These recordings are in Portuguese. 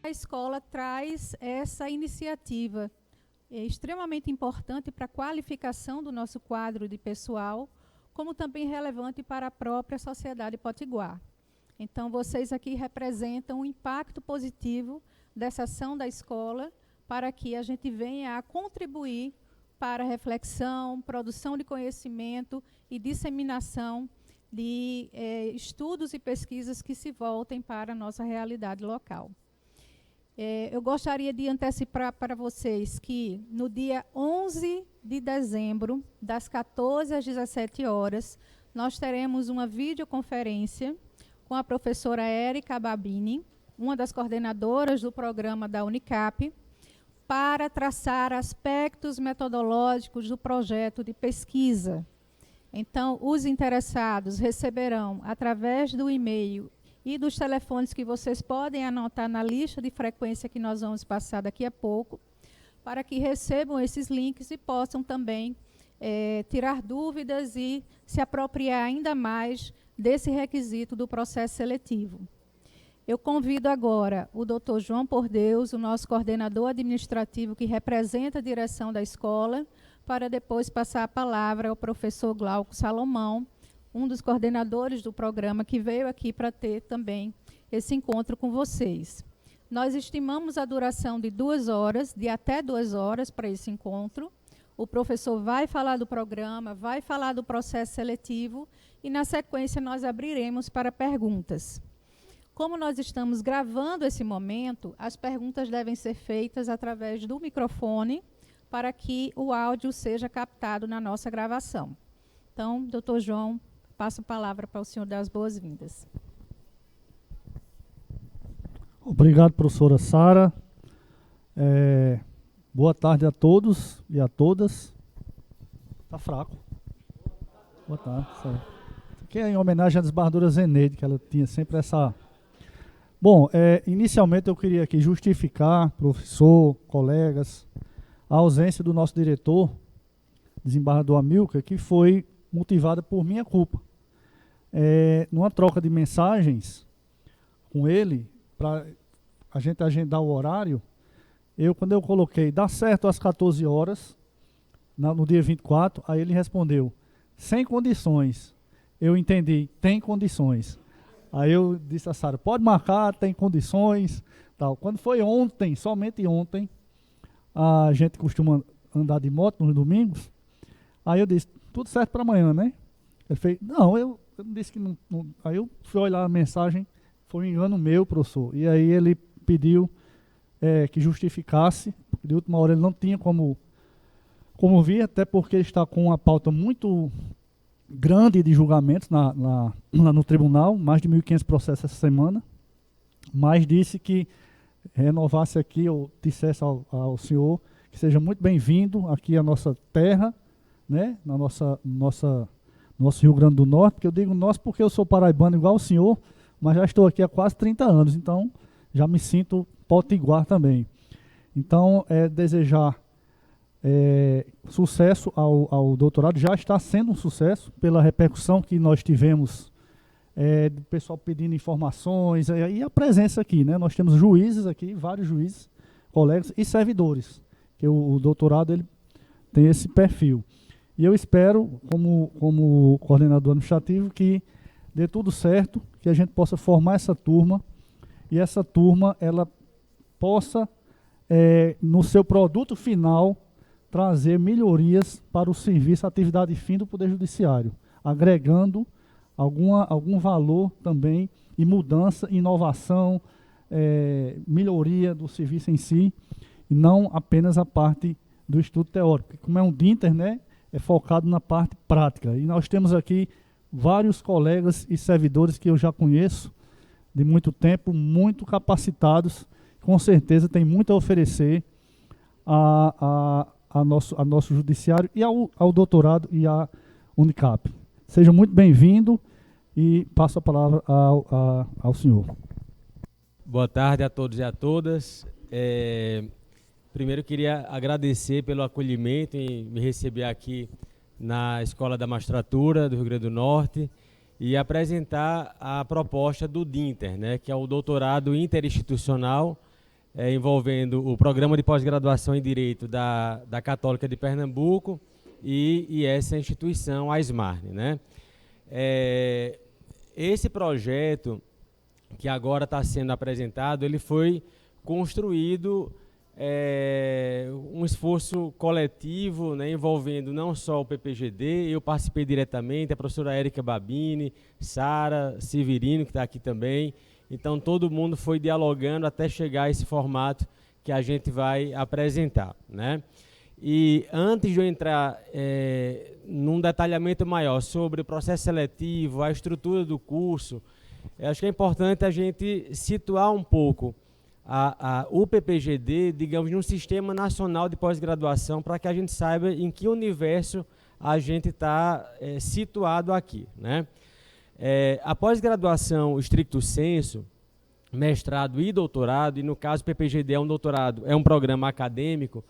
A escola traz essa iniciativa extremamente importante para a qualificação do nosso quadro de pessoal, como também relevante para a própria sociedade potiguar. Então, vocês aqui representam o impacto positivo dessa ação da escola para que a gente venha a contribuir para a reflexão, produção de conhecimento e disseminação de estudos e pesquisas que se voltem para a nossa realidade local. Eu gostaria de antecipar para vocês que no dia 11 de dezembro, das 14 às 17 horas, nós teremos uma videoconferência com a professora Érica Babini, uma das coordenadoras do programa da Unicap, para traçar aspectos metodológicos do projeto de pesquisa. Então, os interessados receberão, através do e-mail e dos telefones que vocês podem anotar na lista de frequência que nós vamos passar daqui a pouco, para que recebam esses links e possam também tirar dúvidas e se apropriar ainda mais desse requisito do processo seletivo. Eu convido agora o Dr. João Por Deus, o nosso coordenador administrativo que representa a direção da escola, para depois passar a palavra ao professor Glauco Salomão, um dos coordenadores do programa, que veio aqui para ter também esse encontro com vocês. Nós estimamos a duração de 2 horas, de até 2 horas para esse encontro. O professor vai falar do programa, vai falar do processo seletivo e, na sequência, nós abriremos para perguntas. Como nós estamos gravando esse momento, as perguntas devem ser feitas através do microfone para que o áudio seja captado na nossa gravação. Então, doutor João, passo a palavra para o senhor dar as boas-vindas. Obrigado, professora Sara. Boa tarde a todos e a todas. Está fraco. Boa tarde. Aqui é em homenagem à desembargadora Zeneide, que ela tinha sempre essa... Bom, inicialmente eu queria aqui justificar, professor, colegas, a ausência do nosso diretor, desembargador Amilcar, que foi motivada por minha culpa. Numa troca de mensagens com ele, para a gente agendar o horário, quando eu coloquei, dá certo às 14 horas, no dia 24, aí ele respondeu, sem condições. Eu entendi, tem condições. Aí eu disse a Sara, pode marcar, tem condições, tal. Quando foi ontem, somente ontem, a gente costuma andar de moto nos domingos, aí eu disse, tudo certo para amanhã, né? Ele fez, não, eu disse que não. Aí eu fui olhar a mensagem, foi um engano meu, professor. E aí ele pediu que justificasse, de última hora ele não tinha como vir, até porque ele está com uma pauta muito grande de julgamentos no tribunal, mais de 1.500 processos essa semana, mas disse que renovasse aqui, ou dissesse ao senhor, que seja muito bem-vindo aqui à nossa terra, né, nosso Rio Grande do Norte, porque eu digo nós porque eu sou paraibano igual o senhor, mas já estou aqui há quase 30 anos, então já me sinto potiguar também. Então, desejar sucesso ao doutorado, já está sendo um sucesso pela repercussão que nós tivemos do pessoal pedindo informações e a presença aqui, né? Nós temos juízes aqui, vários juízes, colegas e servidores, que o doutorado ele tem esse perfil. E eu espero, como coordenador administrativo, que dê tudo certo, que a gente possa formar essa turma e essa turma ela possa, no seu produto final, trazer melhorias para o serviço, a atividade fim do Poder Judiciário, agregando algum valor também e mudança, inovação, melhoria do serviço em si, e não apenas a parte do estudo teórico. Porque como é um DINTER, né, é focado na parte prática. E nós temos aqui vários colegas e servidores que eu já conheço de muito tempo, muito capacitados, com certeza tem muito a oferecer a nosso judiciário e ao doutorado e à Unicap. Seja muito bem-vindo e passo a palavra ao senhor. Boa tarde a todos e a todas. Primeiro queria agradecer pelo acolhimento e me receber aqui na Escola da Magistratura do Rio Grande do Norte e apresentar a proposta do DINTER, né, que é o doutorado interinstitucional envolvendo o Programa de Pós-Graduação em Direito da Católica de Pernambuco e essa instituição, a SMARN, né? Esse projeto que agora está sendo apresentado, ele foi construído um esforço coletivo, né, envolvendo não só o PPGD, eu participei diretamente, a professora Érica Babini, Sara, Severino, que está aqui também. Então, todo mundo foi dialogando até chegar a esse formato que a gente vai apresentar, né? E antes de eu entrar num detalhamento maior sobre o processo seletivo, a estrutura do curso, acho que é importante a gente situar um pouco o PPGD, digamos, num sistema nacional de pós-graduação, para que a gente saiba em que universo a gente está situado aqui, né? A pós-graduação stricto sensu, mestrado e doutorado, e no caso o PPGD é um doutorado, é um programa acadêmico,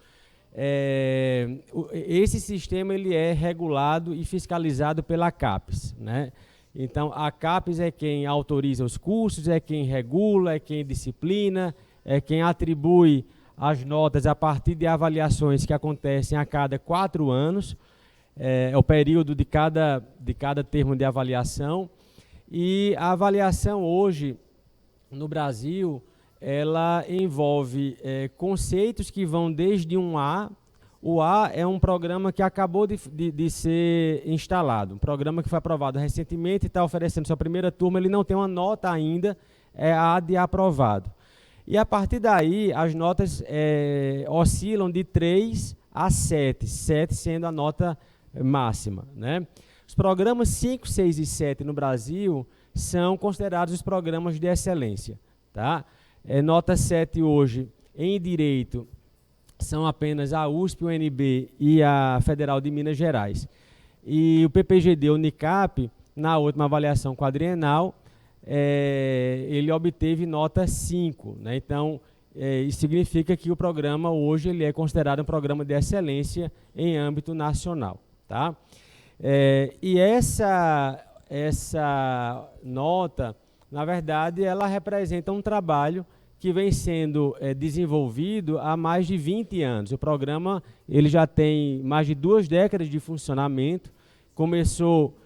esse sistema ele é regulado e fiscalizado pela CAPES, né? Então, a CAPES é quem autoriza os cursos, é quem regula, é quem disciplina, é quem atribui as notas a partir de avaliações que acontecem a cada 4 anos, é o período de cada termo de avaliação. E a avaliação hoje, no Brasil, ela envolve conceitos que vão desde um A. O A é um programa que acabou de ser instalado, um programa que foi aprovado recentemente e está oferecendo sua primeira turma, ele não tem uma nota ainda, é a de aprovado. E a partir daí, as notas oscilam de 3 a 7, 7 sendo a nota máxima, né? Os programas 5, 6 e 7 no Brasil são considerados os programas de excelência, tá? Nota 7 hoje em Direito são apenas a USP, o UNB e a Federal de Minas Gerais. E o PPGD, o Unicap, na última avaliação quadrienal, ele obteve nota 5, né? Então, isso significa que o programa hoje ele é considerado um programa de excelência em âmbito nacional, tá? E essa nota, na verdade, ela representa um trabalho que vem sendo desenvolvido há mais de 20 anos. O programa ele já tem mais de 2 décadas de funcionamento. Começou,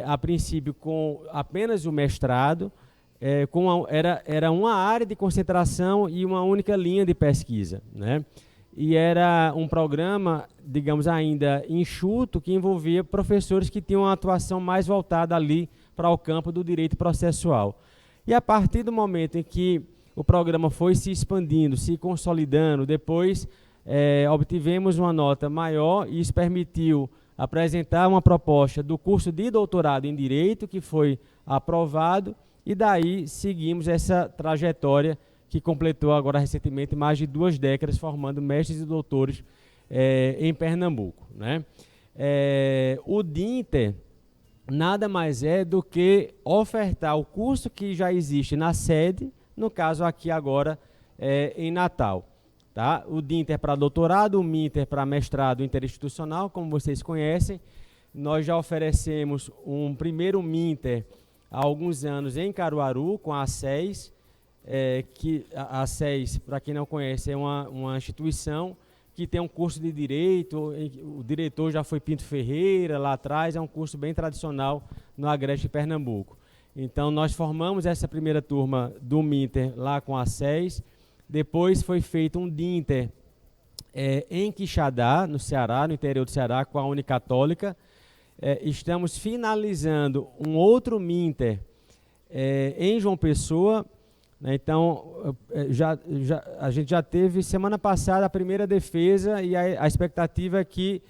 a princípio, com apenas o mestrado, era uma área de concentração e uma única linha de pesquisa, né? E era um programa, digamos, ainda enxuto, que envolvia professores que tinham uma atuação mais voltada ali para o campo do direito processual. E a partir do momento em que o programa foi se expandindo, se consolidando, depois obtivemos uma nota maior e isso permitiu apresentar uma proposta do curso de doutorado em Direito, que foi aprovado, e daí seguimos essa trajetória que completou agora recentemente mais de 2 décadas, formando mestres e doutores em Pernambuco, né? O DINTER nada mais é do que ofertar o curso que já existe na sede, no caso aqui agora em Natal, tá? O DINTER para doutorado, o MINTER para mestrado interinstitucional, como vocês conhecem. Nós já oferecemos um primeiro MINTER há alguns anos em Caruaru, com a ACES, que a ACES, para quem não conhece, é uma instituição que tem um curso de Direito, o diretor já foi Pinto Ferreira, lá atrás, é um curso bem tradicional no Agreste Pernambuco. Então, nós formamos essa primeira turma do MINTER lá com a SES. Depois foi feito um DINTER em Quixadá, no Ceará, no interior do Ceará, com a Unicatólica. Estamos finalizando um outro MINTER em João Pessoa, né? Então, a gente já teve semana passada a primeira defesa e a expectativa é que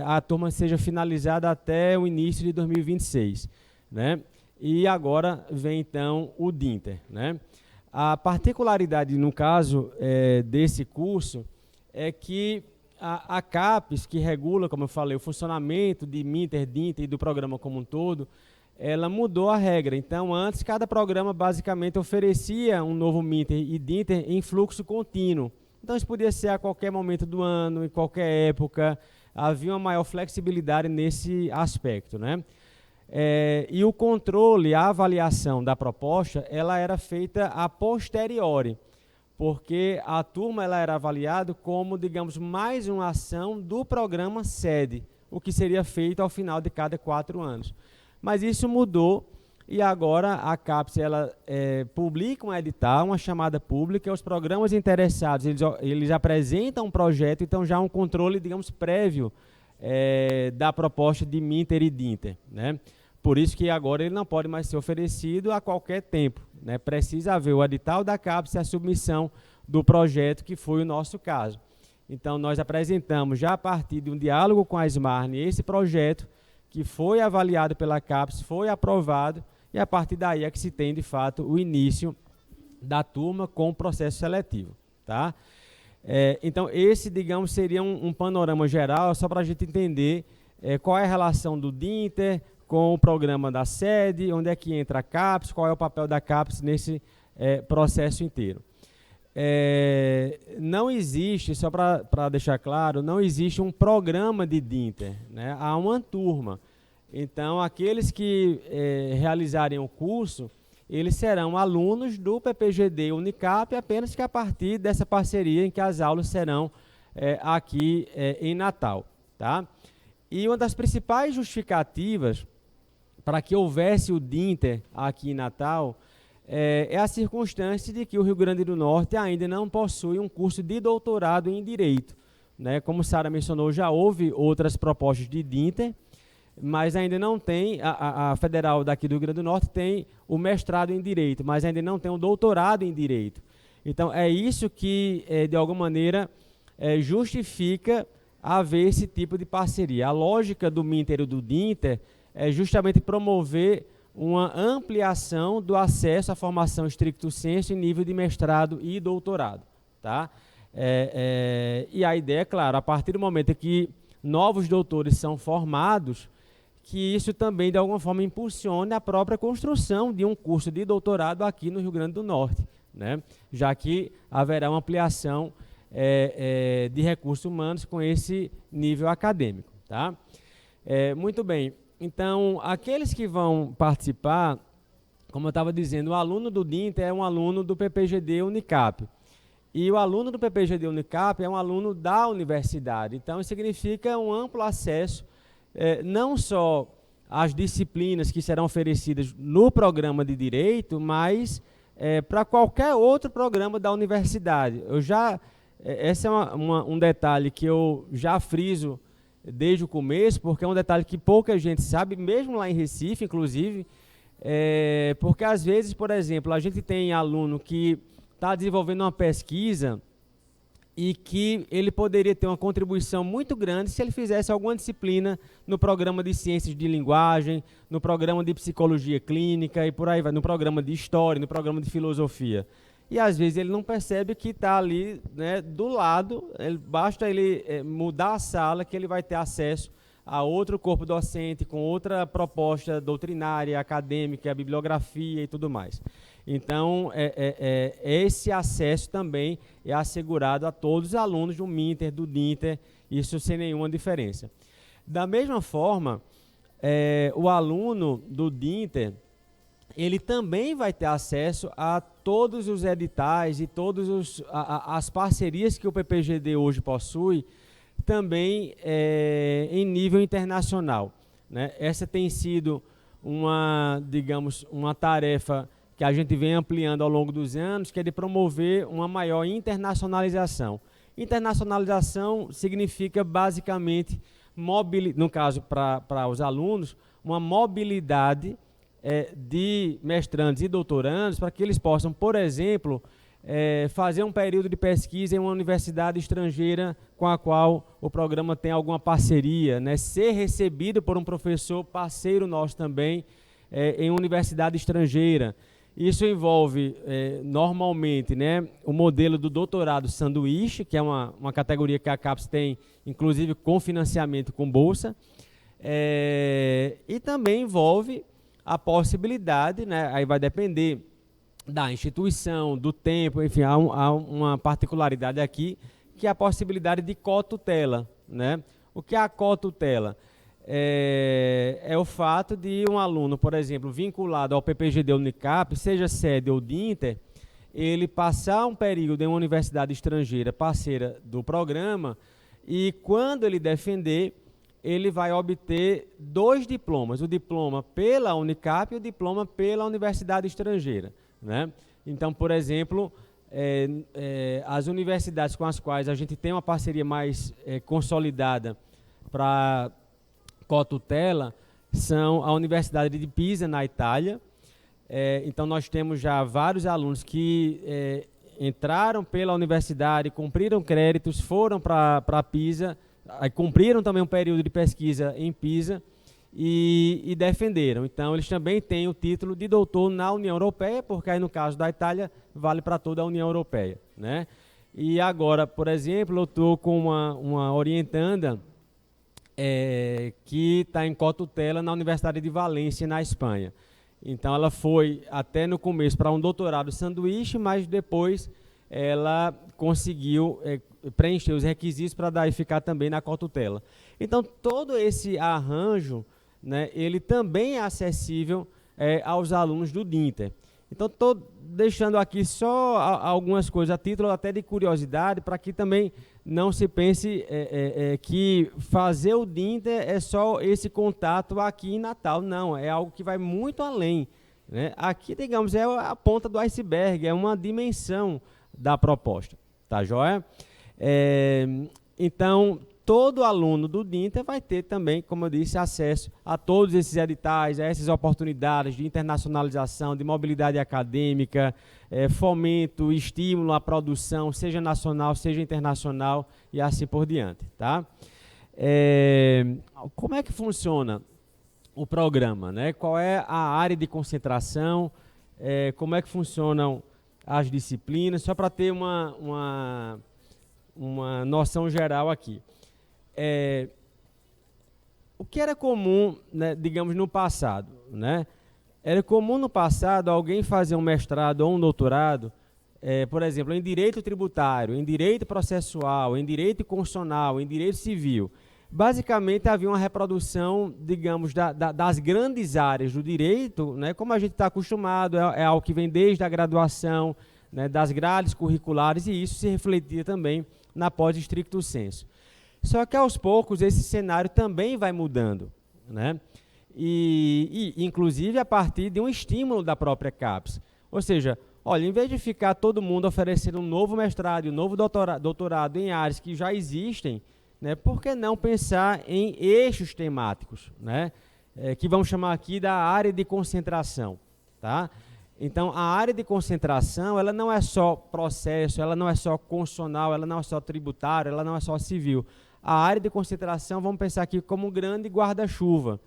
a turma seja finalizada até o início de 2026. Né? E agora vem então o DINTER, né? A particularidade no caso desse curso é que a CAPES, que regula, como eu falei, o funcionamento de MINTER, DINTER e do programa como um todo, ela mudou a regra. Então, antes, cada programa basicamente oferecia um novo MINTER e DINTER em fluxo contínuo. Então, isso podia ser a qualquer momento do ano, em qualquer época. Havia uma maior flexibilidade nesse aspecto, né? E o controle, a avaliação da proposta, ela era feita a posteriori, porque a turma ela era avaliada como, digamos, mais uma ação do programa SEDE, o que seria feito ao final de cada 4 anos. Mas isso mudou e agora a CAPES ela, publica um edital, uma chamada pública, os programas interessados eles apresentam um projeto, então já um controle, digamos, prévio da proposta de Minter e Dinter, né? Por isso que agora ele não pode mais ser oferecido a qualquer tempo, né? Precisa haver o edital da CAPES e a submissão do projeto, que foi o nosso caso. Então, nós apresentamos já a partir de um diálogo com a Smarne esse projeto, que foi avaliado pela CAPES, foi aprovado, e a partir daí é que se tem, de fato, o início da turma com o processo seletivo. Tá? Então, esse, digamos, seria um panorama geral, só para a gente entender qual é a relação do Dinter com o programa da SEDE, onde é que entra a CAPES, qual é o papel da CAPES nesse processo inteiro. Não existe, só para deixar claro, não existe um programa de Dinter, né? Há uma turma. Então, aqueles que realizarem o curso, eles serão alunos do PPGD Unicap, apenas que a partir dessa parceria em que as aulas serão aqui em Natal. Tá? E uma das principais justificativas para que houvesse o Dinter aqui em Natal é a circunstância de que o Rio Grande do Norte ainda não possui um curso de doutorado em Direito, né? Como Sara mencionou, já houve outras propostas de Dinter, mas ainda não tem, a Federal daqui do Rio Grande do Norte tem o mestrado em Direito, mas ainda não tem o doutorado em Direito. Então, é isso que, de alguma maneira, justifica haver esse tipo de parceria. A lógica do Minter e do Dinter é justamente promover uma ampliação do acesso à formação stricto sensu em nível de mestrado e doutorado. Tá? E a ideia, é claro, a partir do momento em que novos doutores são formados, que isso também, de alguma forma, impulsione a própria construção de um curso de doutorado aqui no Rio Grande do Norte, né? Já que haverá uma ampliação de recursos humanos com esse nível acadêmico. Tá? Muito bem. Então, aqueles que vão participar, como eu estava dizendo, o aluno do Dinter é um aluno do PPGD Unicap. E o aluno do PPGD Unicap é um aluno da universidade. Então, isso significa um amplo acesso, não só às disciplinas que serão oferecidas no programa de Direito, mas para qualquer outro programa da universidade. Esse é um detalhe que eu já friso desde o começo, porque é um detalhe que pouca gente sabe, mesmo lá em Recife, inclusive, porque às vezes, por exemplo, a gente tem aluno que está desenvolvendo uma pesquisa e que ele poderia ter uma contribuição muito grande se ele fizesse alguma disciplina no programa de Ciências de Linguagem, no programa de Psicologia Clínica e por aí vai, no programa de História, no programa de Filosofia. E às vezes ele não percebe que está ali, né, do lado, basta ele mudar a sala que ele vai ter acesso a outro corpo docente com outra proposta doutrinária, acadêmica, bibliografia e tudo mais. Então, esse acesso também é assegurado a todos os alunos do Minter, do Dinter, isso sem nenhuma diferença. Da mesma forma, o aluno do Dinter, ele também vai ter acesso a todos os editais e todas as parcerias que o PPGD hoje possui, também em nível internacional, né? Essa tem sido digamos, uma tarefa que a gente vem ampliando ao longo dos anos, que é de promover uma maior internacionalização. Internacionalização significa, basicamente, no caso para os alunos, uma mobilidade de mestrandos e doutorandos para que eles possam, por exemplo, fazer um período de pesquisa em uma universidade estrangeira com a qual o programa tem alguma parceria, né? Ser recebido por um professor parceiro nosso também em uma universidade estrangeira. Isso envolve, normalmente, né, o modelo do doutorado sanduíche, que é uma categoria que a CAPES tem, inclusive, com financiamento com bolsa, e também envolve a possibilidade, né, aí vai depender da instituição, do tempo, enfim, há uma particularidade aqui, que é a possibilidade de cotutela, né? O que é a cotutela? É o fato de um aluno, por exemplo, vinculado ao PPGD Unicap, seja SEDE ou Dinter, ele passar um período em uma universidade estrangeira parceira do programa e, quando ele defender, ele vai obter 2 diplomas, o diploma pela Unicap e o diploma pela universidade estrangeira, né? Então, por exemplo, as universidades com as quais a gente tem uma parceria mais consolidada para cotutela são a Universidade de Pisa, na Itália. Então, nós temos já vários alunos que entraram pela universidade, cumpriram créditos, foram para Pisa, cumpriram também um período de pesquisa em Pisa e defenderam. Então, eles também têm o título de doutor na União Europeia, porque aí, no caso da Itália, vale para toda a União Europeia, né? E agora, por exemplo, eu estou com uma orientanda que está em cotutela na Universidade de Valência, na Espanha. Então, ela foi até no começo para um doutorado sanduíche, mas depois ela conseguiu preencher os requisitos para daí ficar também na cotutela. Então, todo esse arranjo, né, ele também é acessível aos alunos do DINTER. Então, estou deixando aqui só algumas coisas a título até de curiosidade, para que também não se pense que fazer o DINTER é só esse contato aqui em Natal. Não, é algo que vai muito além, né? Aqui, digamos, é a ponta do iceberg, é uma dimensão da proposta, tá joia? Então, todo aluno do DINTER vai ter também, como eu disse, acesso a todos esses editais, a essas oportunidades de internacionalização, de mobilidade acadêmica, fomento, estímulo à produção, seja nacional, seja internacional e assim por diante, tá? Como é que funciona o programa, né? Qual é a área de concentração, como é que funcionam as disciplinas, só para ter uma noção geral aqui. O que era comum, né, digamos, no passado, né? Era comum no passado alguém fazer um mestrado ou um doutorado, por exemplo, em direito tributário, em direito processual, em direito constitucional, em direito civil. Basicamente, havia uma reprodução, digamos, das grandes áreas do direito, né, como a gente está acostumado, é algo que vem desde a graduação, né, das grades curriculares, e isso se refletia também na pós-stricto sensu. Só que, aos poucos, esse cenário também vai mudando, né? E inclusive, a partir de um estímulo da própria CAPES. Ou seja, olha, em vez de ficar todo mundo oferecendo um novo mestrado, um novo doutorado em áreas que já existem, né, por que não pensar em eixos temáticos, né, que vamos chamar aqui da área de concentração, tá? Então, a área de concentração, ela não é só processo, ela não é só constitucional, ela não é só tributário, ela não é só civil. A área de concentração, vamos pensar aqui como um grande guarda-chuva,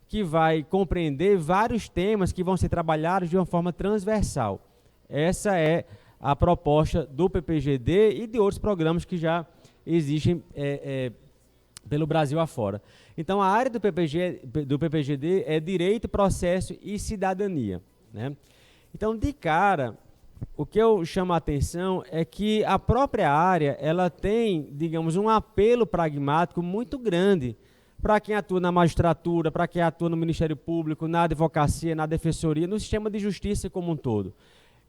que vai compreender vários temas que vão ser trabalhados de uma forma transversal. Essa é a proposta do PPGD e de outros programas que já existem pelo Brasil afora. Então, a área do PPGD é Direito, Processo e Cidadania, né? Então, de cara, o que eu chamo a atenção é que a própria área, ela tem, digamos, um apelo pragmático muito grande para quem atua na magistratura, para quem atua no Ministério Público, na advocacia, na defensoria, no sistema de justiça como um todo.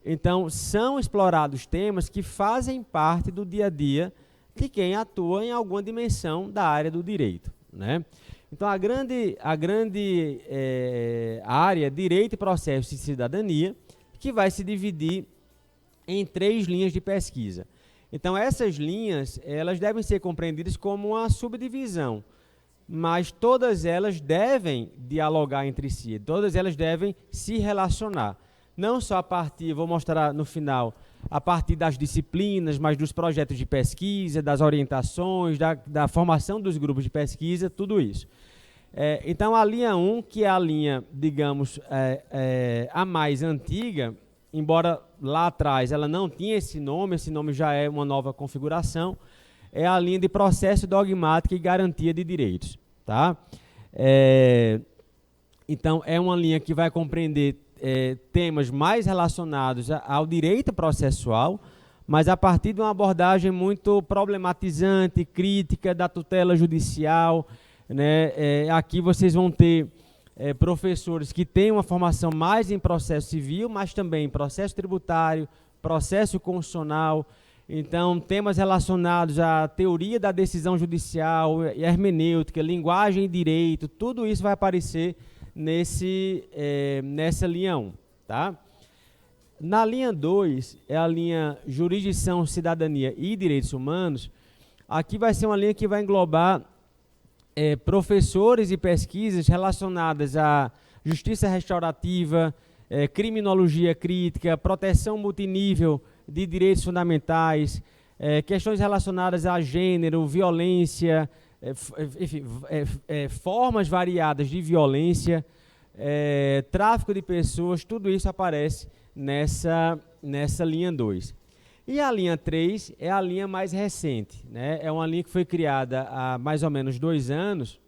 Então, são explorados temas que fazem parte do dia a dia de quem atua em alguma dimensão da área do direito, né? Então, a grande área é Direito, Processo e Cidadania, que vai se dividir em 3 linhas de pesquisa. Então, essas linhas, elas devem ser compreendidas como uma subdivisão, mas todas elas devem dialogar entre si, todas elas devem se relacionar. Não só a partir, vou mostrar no final, a partir das disciplinas, mas dos projetos de pesquisa, das orientações, da formação dos grupos de pesquisa, tudo isso. Então, a linha 1, que é a linha, digamos, a mais antiga, embora lá atrás ela não tinha esse nome já é uma nova configuração, é a linha de processo dogmático e garantia de direitos, tá? Então, é uma linha que vai compreender temas mais relacionados ao direito processual, mas a partir de uma abordagem muito problematizante, crítica da tutela judicial, né? Aqui vocês vão ter professores que têm uma formação mais em processo civil, mas também em processo tributário, processo constitucional, então temas relacionados à teoria da decisão judicial, hermenêutica, linguagem e direito, tudo isso vai aparecer nessa linha 1, tá? Na linha 2, é a linha Jurisdição, Cidadania e Direitos Humanos. Aqui vai ser uma linha que vai englobar professores e pesquisas relacionadas à justiça restaurativa, criminologia crítica, proteção multinível de direitos fundamentais, questões relacionadas a gênero, violência, enfim, formas variadas de violência, tráfico de pessoas, tudo isso aparece nessa linha 2. E a linha 3 é a linha mais recente, né? É uma linha que foi criada há mais ou menos 2 anos,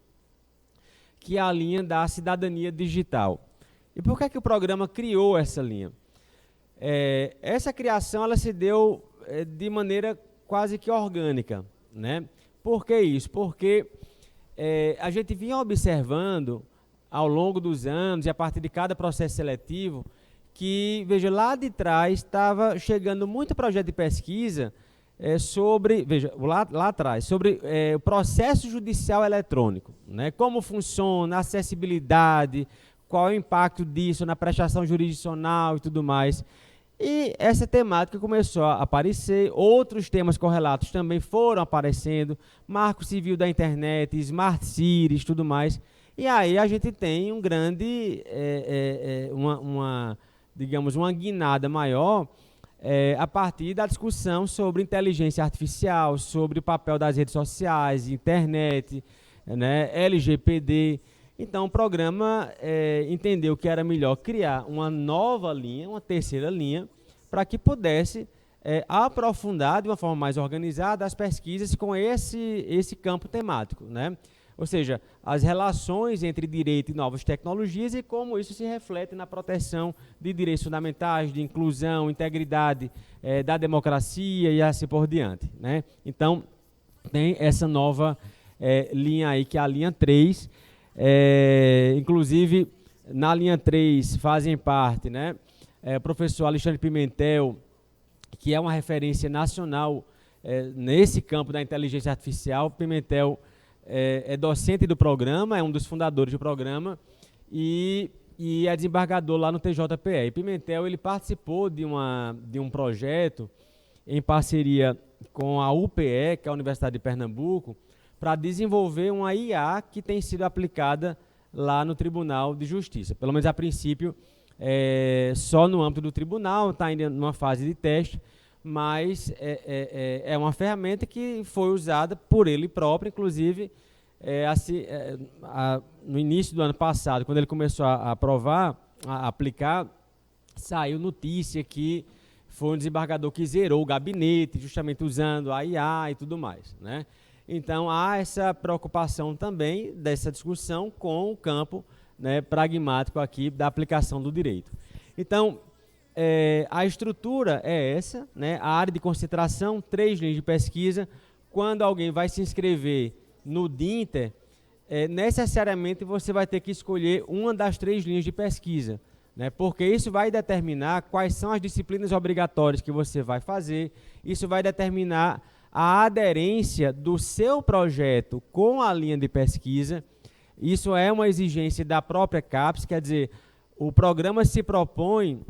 que é a linha da cidadania digital. E por que o programa criou essa linha? Essa criação ela se deu de maneira quase que orgânica, né? Por que isso? Porque a gente vinha observando ao longo dos anos e a partir de cada processo seletivo que, veja, lá de trás estava chegando muito projeto de pesquisa sobre, veja, lá atrás, sobre o processo judicial eletrônico, né? Como funciona, a acessibilidade, qual é o impacto disso na prestação jurisdicional e tudo mais. E essa temática começou a aparecer, outros temas correlatos também foram aparecendo, marco civil da internet, smart cities, tudo mais. E aí a gente tem um grande, digamos, uma guinada maior a partir da discussão sobre inteligência artificial, sobre o papel das redes sociais, internet, né, LGPD. Então o programa entendeu que era melhor criar uma nova linha, uma terceira linha, para que pudesse aprofundar de uma forma mais organizada as pesquisas com esse campo temático, né? Ou seja, as relações entre direito e novas tecnologias e como isso se reflete na proteção de direitos fundamentais, de inclusão, integridade da democracia e assim por diante, né? Então, tem essa nova linha aí, que é a linha 3. Inclusive, na linha 3 fazem parte, né, o professor Alexandre Pimentel, que é uma referência nacional nesse campo da inteligência artificial. Pimentel é docente do programa, é um dos fundadores do programa e é desembargador lá no TJPE. E Pimentel ele participou de um projeto em parceria com a UPE, que é a Universidade de Pernambuco, para desenvolver uma IA que tem sido aplicada lá no Tribunal de Justiça. Pelo menos a princípio, só no âmbito do tribunal, está ainda numa fase de teste, mas é uma ferramenta que foi usada por ele próprio, inclusive no início do ano passado, quando ele começou a aplicar, saiu notícia que foi um desembargador que zerou o gabinete, justamente usando a IA e tudo mais, né? Então, há essa preocupação também dessa discussão com o campo, né, pragmático aqui da aplicação do direito. Então, a estrutura é essa, né, a área de concentração, 3 linhas de pesquisa. Quando alguém vai se inscrever no DINTER, necessariamente você vai ter que escolher uma das 3 linhas de pesquisa, né, porque isso vai determinar quais são as disciplinas obrigatórias que você vai fazer, isso vai determinar a aderência do seu projeto com a linha de pesquisa. Isso é uma exigência da própria CAPES, quer dizer, o programa se propõe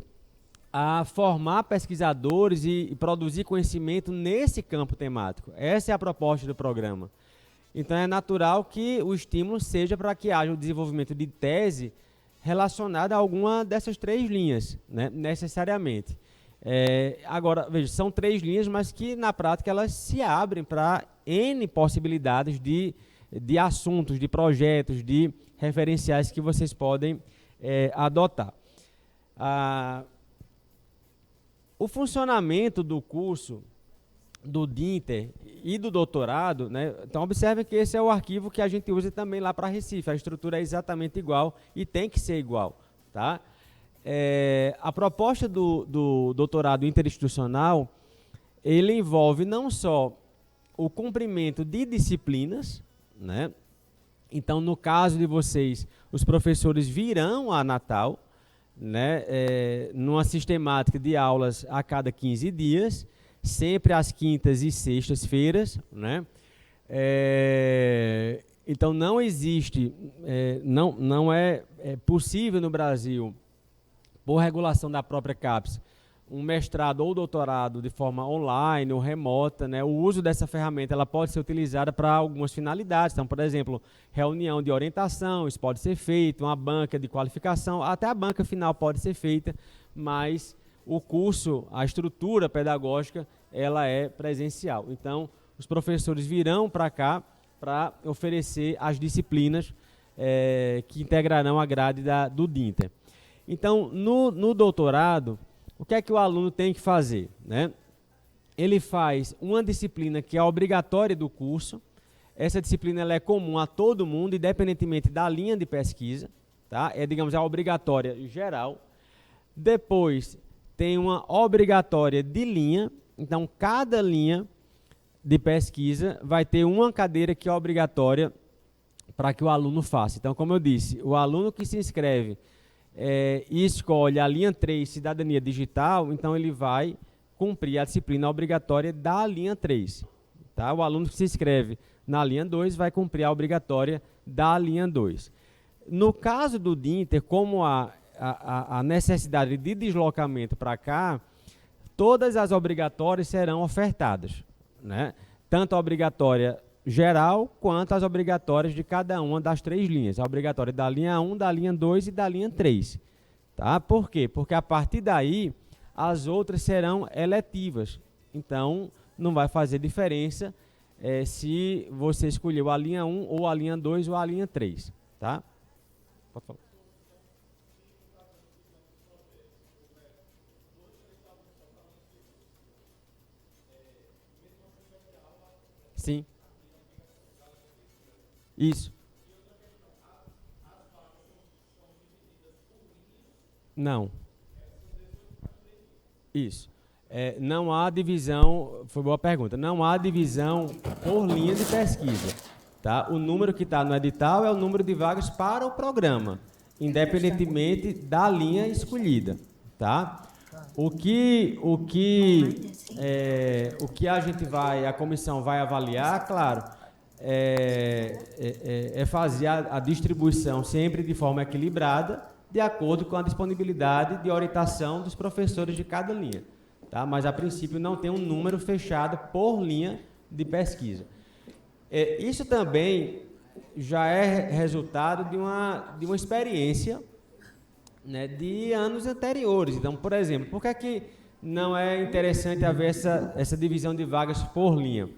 a formar pesquisadores e produzir conhecimento nesse campo temático. Essa é a proposta do programa. Então é natural que o estímulo seja para que haja o desenvolvimento de tese relacionada a alguma dessas 3 linhas, né, necessariamente. Agora, veja, são 3 linhas, mas que na prática elas se abrem para N possibilidades de assuntos, de projetos, de referenciais que vocês podem adotar. O funcionamento do curso do DINTER e do doutorado, né, então observe que esse é o arquivo que a gente usa também lá para Recife, a estrutura é exatamente igual e tem que ser igual, tá? A proposta do doutorado interinstitucional, ele envolve não só o cumprimento de disciplinas, né? Então, no caso de vocês, os professores virão a Natal, né, numa sistemática de aulas a cada 15 dias, sempre às quintas e sextas-feiras, né? Então não existe, não é possível no Brasil, por regulação da própria CAPES, um mestrado ou doutorado de forma online ou remota, né? O uso dessa ferramenta ela pode ser utilizada para algumas finalidades. Então, por exemplo, reunião de orientação, isso pode ser feito, uma banca de qualificação, até a banca final pode ser feita, mas o curso, a estrutura pedagógica, ela é presencial. Então, os professores virão para cá para oferecer as disciplinas que integrarão a grade do DINTER. Então, no doutorado, o que é que o aluno tem que fazer, né? Ele faz uma disciplina que é obrigatória do curso. Essa disciplina ela é comum a todo mundo, independentemente da linha de pesquisa, tá? Digamos, é obrigatória geral. Depois, tem uma obrigatória de linha. Então, cada linha de pesquisa vai ter uma cadeira que é obrigatória para que o aluno faça. Então, como eu disse, o aluno que se inscreve e escolhe a linha 3, Cidadania Digital, então ele vai cumprir a disciplina obrigatória da linha 3. Tá? O aluno que se inscreve na linha 2 vai cumprir a obrigatória da linha 2. No caso do DINTER, como a necessidade de deslocamento para cá, todas as obrigatórias serão ofertadas, né? Tanto a obrigatória geral, quanto as obrigatórias de cada uma das 3 linhas. A obrigatória da linha 1, da linha 2 e da linha 3. Tá? Por quê? Porque a partir daí, as outras serão eletivas. Então, não vai fazer diferença se você escolheu a linha 1, ou a linha 2, ou a linha 3. Tá? Pode falar. Sim. Isso. Não. Isso. Não há divisão, foi boa pergunta, não há divisão por linha de pesquisa. Tá? O número que está no edital é o número de vagas para o programa, independentemente da linha escolhida. Tá? O que a comissão vai avaliar, claro, fazer a distribuição sempre de forma equilibrada, de acordo com a disponibilidade de orientação dos professores de cada linha. Tá? Mas, a princípio, não tem um número fechado por linha de pesquisa. Isso também já é resultado de uma experiência, né, de anos anteriores. Então, por exemplo, por que é que não é interessante haver essa divisão de vagas por linha?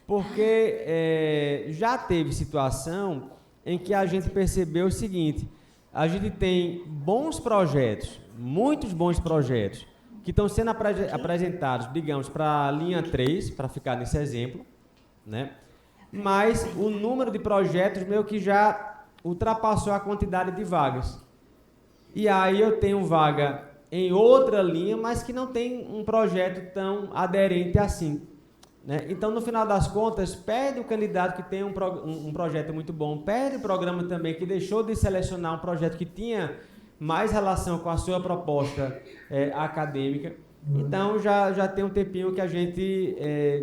Porque já teve situação em que a gente percebeu o seguinte: a gente tem bons projetos, muitos bons projetos, que estão sendo apresentados, digamos, para a linha 3, para ficar nesse exemplo, né? Mas o número de projetos meio que já ultrapassou a quantidade de vagas. E aí eu tenho vaga em outra linha, mas que não tem um projeto tão aderente assim. Né? Então, no final das contas, perde o candidato que tem um projeto muito bom, perde o programa também que deixou de selecionar um projeto que tinha mais relação com a sua proposta acadêmica. Então, já tem um tempinho que a gente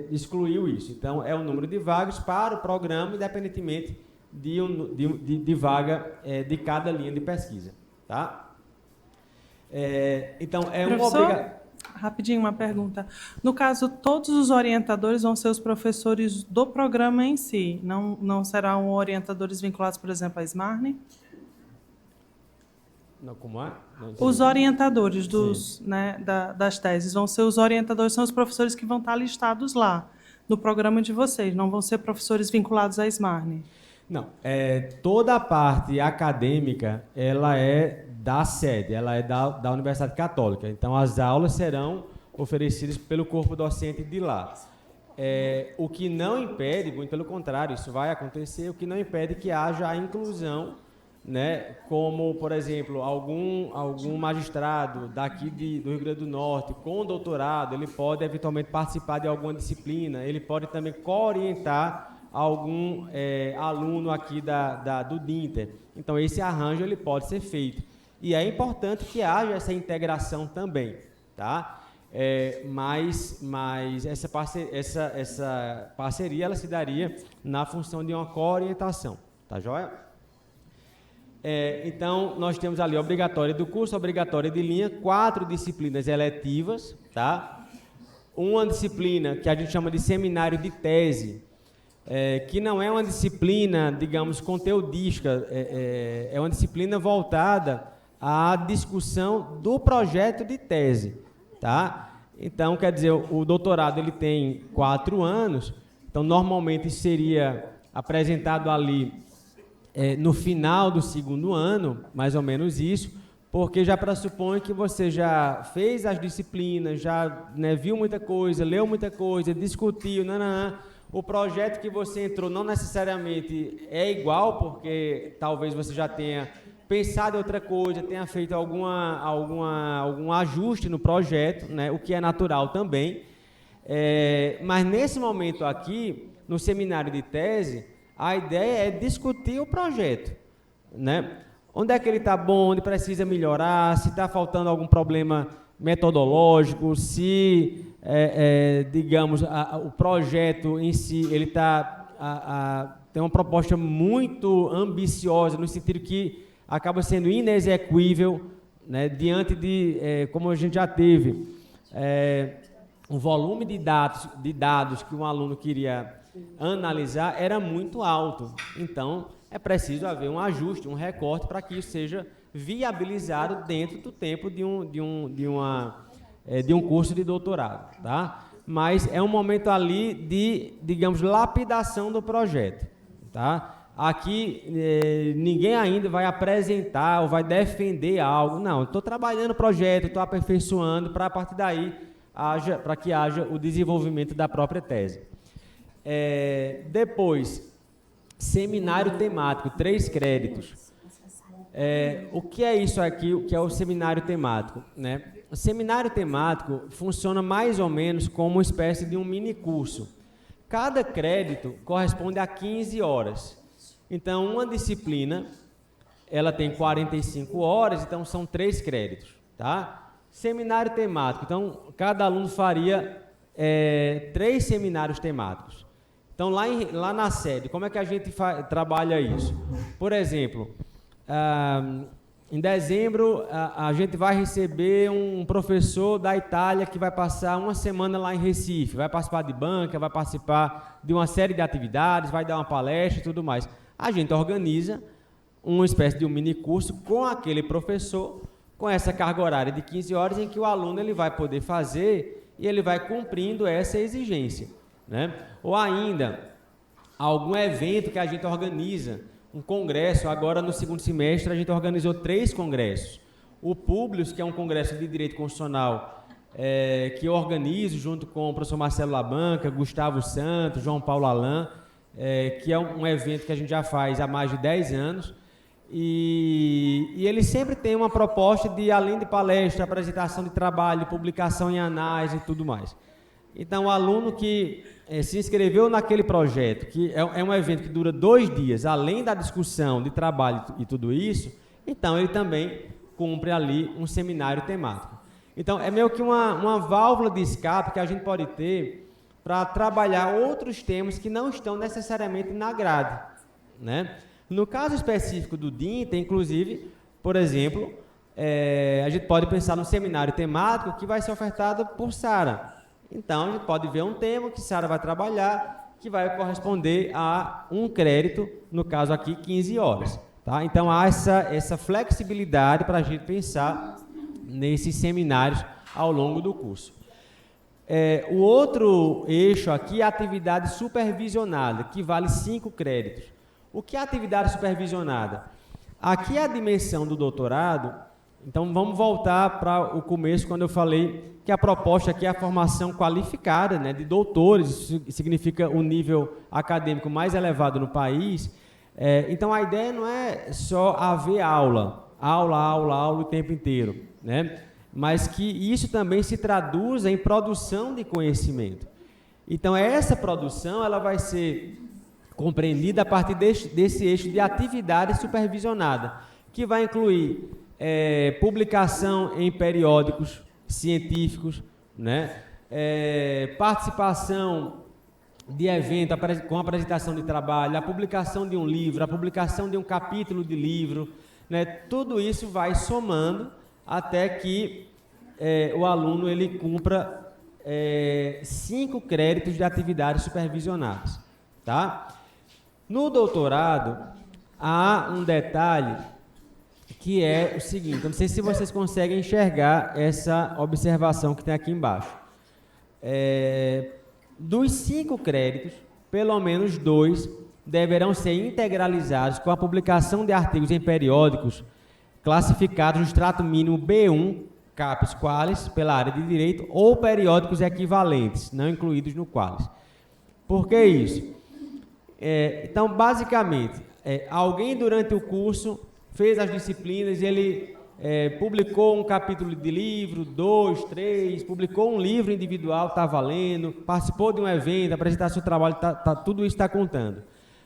excluiu isso. Então, é o número de vagas para o programa, independentemente de vaga de cada linha de pesquisa. Tá? Então, é uma obrigação. Rapidinho, uma pergunta. No caso, todos os orientadores vão ser os professores do programa em si? Não serão orientadores vinculados, por exemplo, à Smartne? Não, como é? Não, os orientadores das teses vão ser os orientadores, são os professores que vão estar listados lá, no programa de vocês, não vão ser professores vinculados à Smartne? Não, toda a parte acadêmica, ela é da sede, ela é da Universidade Católica. Então, as aulas serão oferecidas pelo corpo docente de lá. O que não impede, muito pelo contrário, isso vai acontecer, o que não impede que haja a inclusão, né, como, por exemplo, algum magistrado daqui do Rio Grande do Norte, com doutorado, ele pode eventualmente participar de alguma disciplina, ele pode também co-orientar algum aluno aqui do DINTER. Então, esse arranjo ele pode ser feito. E é importante que haja essa integração também, tá? Mas essa parceria ela se daria na função de uma coorientação, tá joia? Então, nós temos ali obrigatória do curso, obrigatória de linha, 4 disciplinas eletivas, tá? Uma disciplina que a gente chama de seminário de tese, que não é uma disciplina, digamos, conteudística, é uma disciplina voltada à discussão do projeto de tese, tá? Então, quer dizer, o doutorado ele tem 4 anos, então normalmente seria apresentado ali no final do 2º ano, mais ou menos isso, porque já pressupõe que você já fez as disciplinas, já, né, viu muita coisa, leu muita coisa, discutiu, o projeto que você entrou não necessariamente é igual, porque talvez você já tenha pensado em outra coisa, tenha feito algum ajuste no projeto, né, o que é natural também. Mas nesse momento aqui, no seminário de tese, a ideia é discutir o projeto, né? Onde é que ele está bom, onde precisa melhorar, se está faltando algum problema metodológico, se, digamos, o projeto em si ele tem uma proposta muito ambiciosa, no sentido que acaba sendo inexequível, né, diante de, como a gente já teve, o volume de dados que um aluno queria analisar era muito alto. Então, é preciso haver um ajuste, um recorte para que isso seja viabilizado dentro do tempo de um curso de doutorado, tá? Mas é um momento ali de, digamos, lapidação do projeto, tá? Aqui ninguém ainda vai apresentar ou vai defender algo. Não, estou trabalhando o projeto, estou aperfeiçoando para a partir daí para que haja o desenvolvimento da própria tese. Depois, seminário temático, 3 créditos. O que é isso aqui, o que é o seminário temático, né? O seminário temático funciona mais ou menos como uma espécie de um mini curso. Cada crédito corresponde a 15 horas. Então, uma disciplina, ela tem 45 horas, então são 3 créditos, tá? Seminário temático, então cada aluno faria 3 seminários temáticos. Então, lá na sede, como é que a gente trabalha isso? Por exemplo, em dezembro, a gente vai receber um professor da Itália que vai passar uma semana lá em Recife, vai participar de banca, vai participar de uma série de atividades, vai dar uma palestra e tudo mais. A gente organiza uma espécie de um mini curso com aquele professor, com essa carga horária de 15 horas, em que o aluno ele vai poder fazer e ele vai cumprindo essa exigência, né? Ou ainda, algum evento que a gente organiza, um congresso. Agora, no 2º semestre, a gente organizou 3 congressos. O Publius, que é um congresso de Direito Constitucional, que eu organizo junto com o professor Marcelo Labanca, Gustavo Santos, João Paulo Alan, que é um evento que a gente já faz há mais de 10 anos. E ele sempre tem uma proposta de, além de palestra, apresentação de trabalho, publicação em anais e tudo mais. Então, o aluno que se inscreveu naquele projeto, que é um evento que dura 2 dias, além da discussão de trabalho e tudo isso, então ele também cumpre ali um seminário temático. Então, é meio que uma válvula de escape que a gente pode ter para trabalhar outros temas que não estão necessariamente na grade, né? No caso específico do DINTA, inclusive, por exemplo, a gente pode pensar no seminário temático que vai ser ofertado por Sara. Então, a gente pode ver um tema que Sara vai trabalhar, que vai corresponder a um crédito, no caso aqui, 15 horas. Tá? Então, há essa flexibilidade para a gente pensar nesses seminários ao longo do curso. O outro eixo aqui é a atividade supervisionada, que vale 5 créditos. O que é atividade supervisionada? Aqui é a dimensão do doutorado. Então, vamos voltar para o começo, quando eu falei que a proposta aqui é a formação qualificada, né, de doutores. Isso significa o nível acadêmico mais elevado no país. Então, a ideia não é só haver aula o tempo inteiro, né? Mas que isso também se traduza em produção de conhecimento. Então, essa produção ela vai ser compreendida a partir desse eixo de atividade supervisionada, que vai incluir publicação em periódicos científicos, né? Participação de evento com apresentação de trabalho, a publicação de um livro, a publicação de um capítulo de livro, né? Tudo isso vai somando até que o aluno ele cumpra 5 créditos de atividades supervisionadas, tá? No doutorado, há um detalhe que é o seguinte, eu não sei se vocês conseguem enxergar essa observação que tem aqui embaixo. Dos 5 créditos, pelo menos 2 deverão ser integralizados com a publicação de artigos em periódicos classificados no extrato mínimo B1, CAPES Qualis, pela área de Direito, ou periódicos equivalentes, não incluídos no Qualis. Por que isso? Então, basicamente, alguém durante o curso fez as disciplinas, ele publicou um capítulo de livro, 2, 3, publicou um livro individual, está valendo, participou de um evento, apresentar seu trabalho, tudo isso está contando.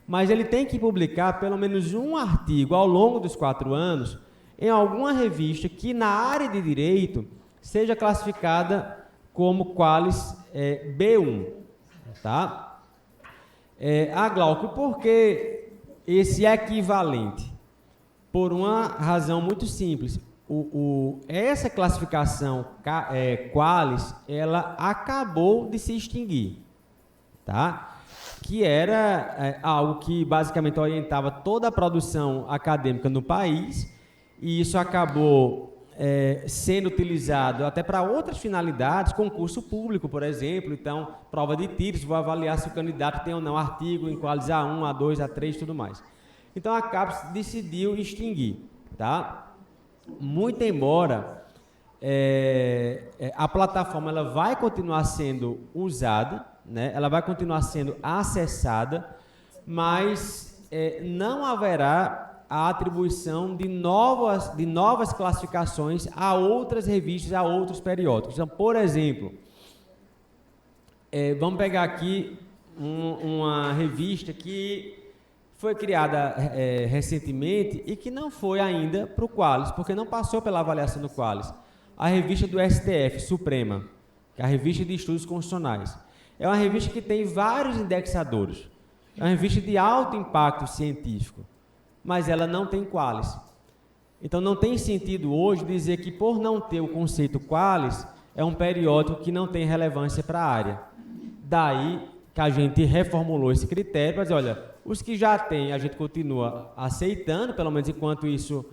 Mas ele tem que publicar pelo menos um artigo ao longo dos 4 anos em alguma revista que na área de Direito seja classificada como Qualis B1. Tá? Glauco, por que esse equivalente? Por uma razão muito simples. Essa classificação Qualis, ela acabou de se extinguir, tá? Que era algo que basicamente orientava toda a produção acadêmica no país, e isso acabou sendo utilizado até para outras finalidades, concurso público, por exemplo. Então, prova de títulos, vou avaliar se o candidato tem ou não artigo em Qualis A1, A2, A3 e tudo mais. Então, a CAPES decidiu extinguir, tá? Muito embora a plataforma ela vai continuar sendo usada, né? Ela vai continuar sendo acessada, mas não haverá a atribuição de novas classificações a outras revistas, a outros periódicos. Então, por exemplo, vamos pegar aqui uma revista que foi criada recentemente e que não foi ainda para o Qualis, porque não passou pela avaliação do Qualis. A revista do STF, Suprema, que é a Revista de Estudos Constitucionais. É uma revista que tem vários indexadores. É uma revista de alto impacto científico, mas ela não tem Qualis. Então, não tem sentido hoje dizer que, por não ter o conceito Qualis, é um periódico que não tem relevância para a área. Daí que a gente reformulou esse critério para dizer, olha, os que já têm, a gente continua aceitando, pelo menos enquanto isso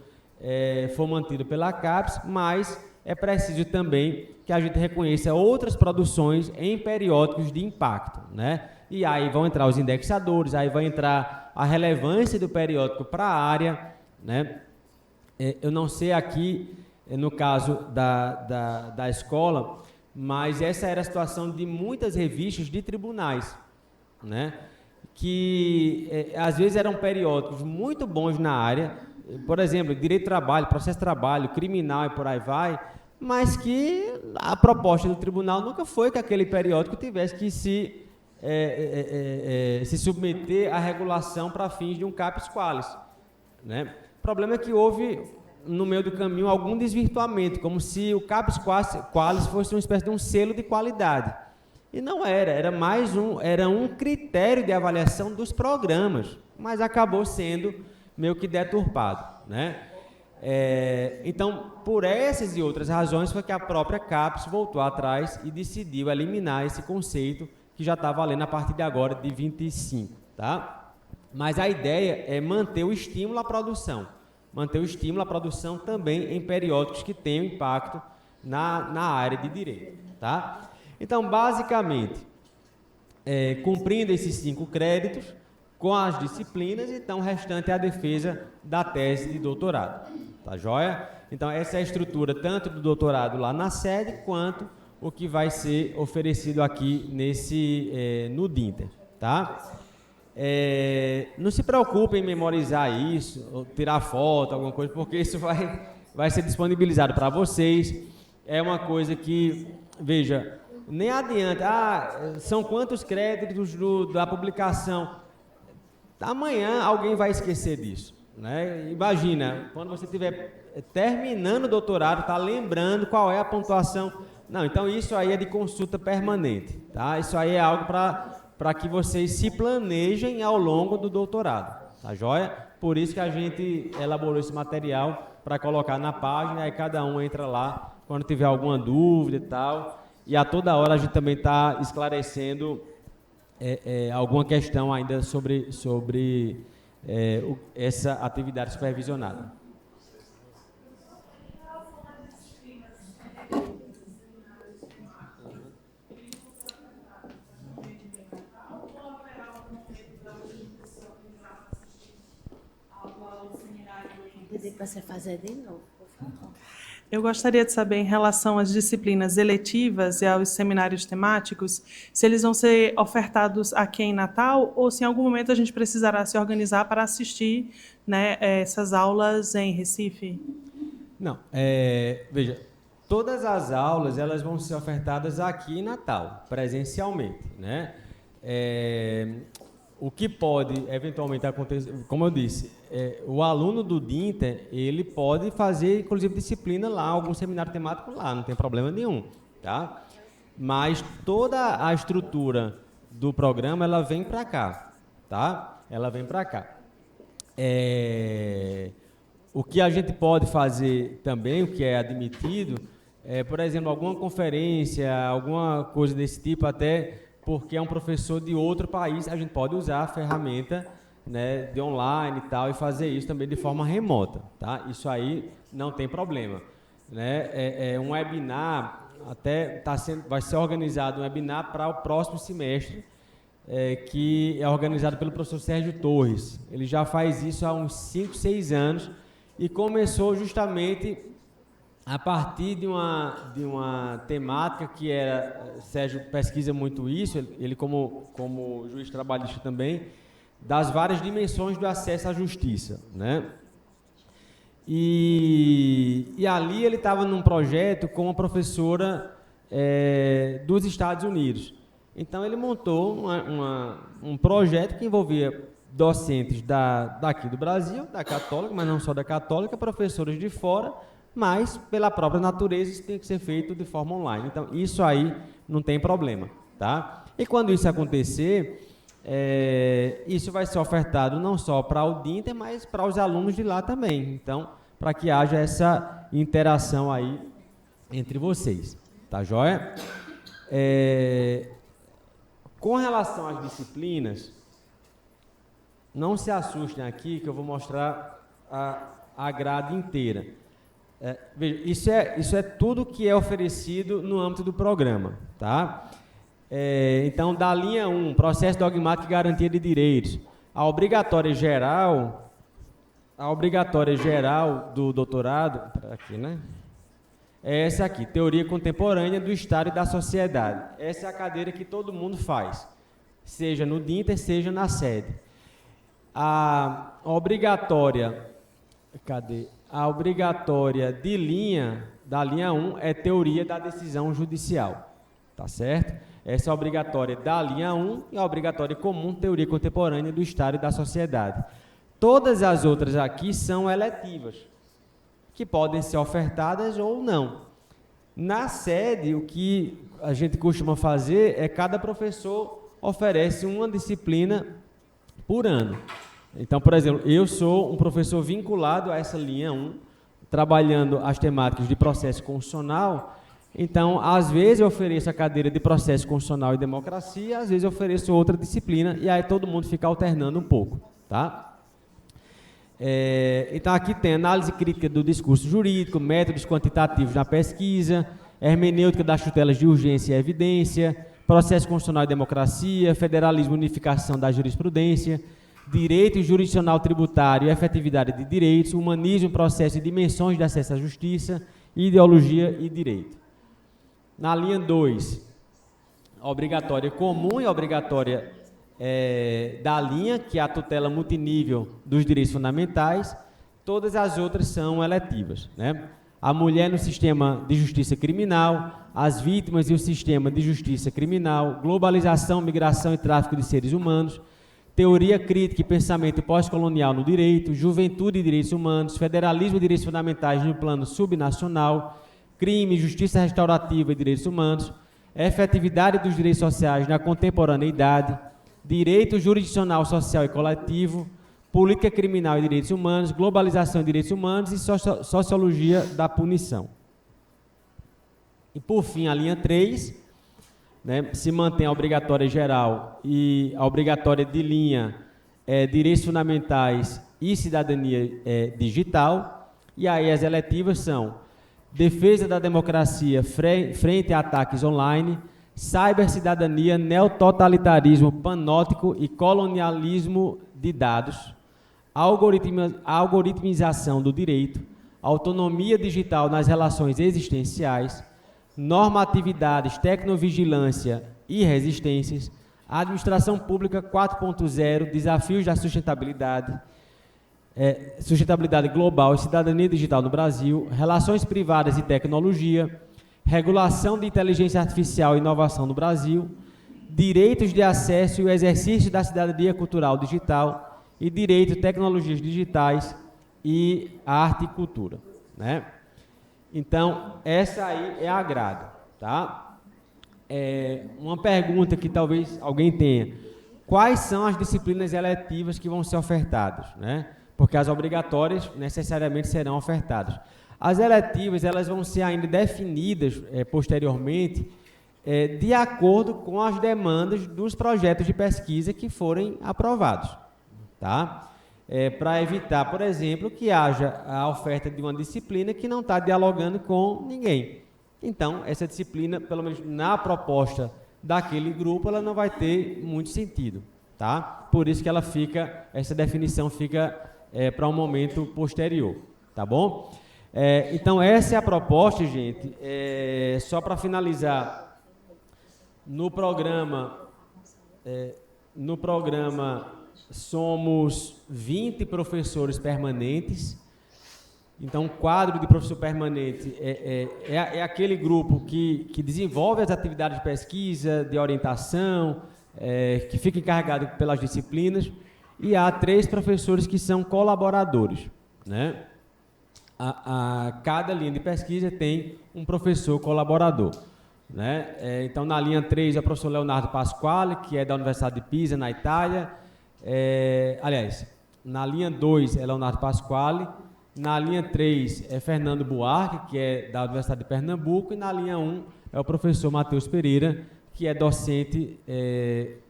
for mantido pela CAPES, mas é preciso também que a gente reconheça outras produções em periódicos de impacto, né? E aí vão entrar os indexadores, aí vai entrar a relevância do periódico para a área, né? Eu não sei aqui, no caso da escola, mas essa era a situação de muitas revistas de tribunais, né? Que às vezes eram periódicos muito bons na área, por exemplo, direito do trabalho, processo de trabalho, criminal e por aí vai, mas que a proposta do tribunal nunca foi que aquele periódico tivesse que se submeter à regulação para fins de um CAPES Qualis, né? O problema é que houve, no meio do caminho, algum desvirtuamento, como se o CAPES Qualis fosse uma espécie de um selo de qualidade. E não era um critério de avaliação dos programas, mas acabou sendo meio que deturpado, né? Então, por essas e outras razões, foi que a própria CAPES voltou atrás e decidiu eliminar esse conceito que já está valendo a partir de agora, de 25, tá? Mas a ideia é manter o estímulo à produção, também em periódicos que tenham impacto na área de direito, tá? Então, basicamente, cumprindo esses 5 créditos, com as disciplinas, então o restante é a defesa da tese de doutorado, tá joia? Então, essa é a estrutura tanto do doutorado lá na sede, quanto o que vai ser oferecido aqui no DINTER, tá? Não se preocupe em memorizar isso, ou tirar foto, alguma coisa, porque isso vai ser disponibilizado para vocês. É uma coisa que, veja, nem adianta, são quantos créditos da publicação? Amanhã alguém vai esquecer disso, né? Imagina, quando você estiver terminando o doutorado, está lembrando qual é a pontuação. Não, então isso aí é de consulta permanente, tá? Isso aí é algo para que vocês se planejem ao longo do doutorado, tá joia? Por isso que a gente elaborou esse material para colocar na página, aí cada um entra lá quando tiver alguma dúvida e tal, e a toda hora a gente também está esclarecendo alguma questão ainda sobre essa atividade supervisionada. Pedir para você fazer de novo, por favor. Eu gostaria de saber, em relação às disciplinas eletivas e aos seminários temáticos, se eles vão ser ofertados aqui em Natal ou se em algum momento a gente precisará se organizar para assistir, né, essas aulas em Recife? Não, veja, todas as aulas elas vão ser ofertadas aqui em Natal, presencialmente, né? O que pode eventualmente acontecer, como eu disse, o aluno do DINTER, ele pode fazer, inclusive, disciplina lá, algum seminário temático lá, não tem problema nenhum, tá? Mas toda a estrutura do programa, ela vem para cá, tá? Ela vem para cá. O que a gente pode fazer também, o que é admitido, por exemplo, alguma conferência, alguma coisa desse tipo, até porque é um professor de outro país, a gente pode usar a ferramenta, né, de online e tal, e fazer isso também de forma remota, tá? Isso aí não tem problema, né? Um webinar, até vai ser organizado um webinar para o próximo semestre, que é organizado pelo professor Sérgio Torres. Ele já faz isso há uns 5, 6 anos e começou justamente a partir de uma temática que era, Sérgio pesquisa muito isso, ele como juiz trabalhista também, das várias dimensões do acesso à justiça, né? E ali ele estava num projeto com uma professora dos Estados Unidos. Então ele montou um projeto que envolvia docentes daqui do Brasil, da Católica, mas não só da Católica, professores de fora, mas pela própria natureza isso tem que ser feito de forma online. Então isso aí não tem problema, tá? E quando isso acontecer, isso vai ser ofertado não só para o DINTER, mas para os alunos de lá também. Então, para que haja essa interação aí entre vocês, tá joia? Com relação às disciplinas, não se assustem aqui que eu vou mostrar a grade inteira. Veja, isso é tudo que é oferecido no âmbito do programa, tá? Então, da linha 1, processo dogmático e garantia de direitos, a obrigatória geral do doutorado, aqui, né? É essa aqui, teoria contemporânea do Estado e da sociedade. Essa é a cadeira que todo mundo faz, seja no DINTER, seja na sede. A obrigatória de linha, da linha 1, é teoria da decisão judicial, tá certo? Essa é a obrigatória da linha 1 e a obrigatória comum, teoria contemporânea do Estado e da sociedade. Todas as outras aqui são eletivas, que podem ser ofertadas ou não. Na sede, o que a gente costuma fazer é cada professor oferece uma disciplina por ano. Então, por exemplo, eu sou um professor vinculado a essa linha 1, trabalhando as temáticas de processo constitucional. Então, às vezes eu ofereço a cadeira de processo constitucional e democracia, às vezes eu ofereço outra disciplina, e aí todo mundo fica alternando um pouco, tá? Então, aqui tem análise crítica do discurso jurídico, métodos quantitativos na pesquisa, hermenêutica das tutelas de urgência e evidência, processo constitucional e democracia, federalismo e unificação da jurisprudência, direito jurisdicional tributário e efetividade de direitos, humanismo, processo e dimensões de acesso à justiça, ideologia e direito. Na linha 2, obrigatória comum e obrigatória da linha, que é a tutela multinível dos direitos fundamentais. Todas as outras são eletivas, né? A mulher no sistema de justiça criminal, as vítimas e o sistema de justiça criminal, globalização, migração e tráfico de seres humanos, teoria crítica e pensamento pós-colonial no direito, juventude e direitos humanos, federalismo e direitos fundamentais no plano subnacional, crime, justiça restaurativa e direitos humanos, efetividade dos direitos sociais na contemporaneidade, direito jurisdicional, social e coletivo, política criminal e direitos humanos, globalização e direitos humanos e sociologia da punição. E, por fim, a linha 3, né, se mantém a obrigatória geral e a obrigatória de linha direitos fundamentais e cidadania digital, e aí as eletivas são defesa da democracia frente a ataques online, cibercidadania, neototalitarismo panótico e colonialismo de dados, algoritmização do direito, autonomia digital nas relações existenciais, normatividades, tecnovigilância e resistências, administração pública 4.0, desafios da sustentabilidade, sustentabilidade global e cidadania digital no Brasil, relações privadas e tecnologia, regulação de inteligência artificial e inovação no Brasil, direitos de acesso e o exercício da cidadania cultural digital e direito, tecnologias digitais e arte e cultura, né? Então, essa aí é a grade, tá? Uma pergunta que talvez alguém tenha: quais são as disciplinas eletivas que vão ser ofertadas, né? Porque as obrigatórias necessariamente serão ofertadas. As eletivas, elas vão ser ainda definidas posteriormente de acordo com as demandas dos projetos de pesquisa que forem aprovados, tá? Para evitar, por exemplo, que haja a oferta de uma disciplina que não está dialogando com ninguém. Então, essa disciplina, pelo menos na proposta daquele grupo, ela não vai ter muito sentido, tá? Por isso que essa definição fica para um momento posterior, tá bom? Então, essa é a proposta, gente. Só para finalizar, no programa somos 20 professores permanentes. Então, o quadro de professor permanente é aquele grupo que desenvolve as atividades de pesquisa, de orientação, que fica encarregado pelas disciplinas, e há 3 professores que são colaboradores, né? Cada linha de pesquisa tem um professor colaborador, né? Então, na linha 3 é o professor Leonardo Pasquale, que é da Universidade de Pisa, na Itália. Aliás, na linha 2 é Leonardo Pasquale, na linha 3 é Fernando Buarque, que é da Universidade de Pernambuco, e na linha 1 é o professor Matheus Pereira, que é docente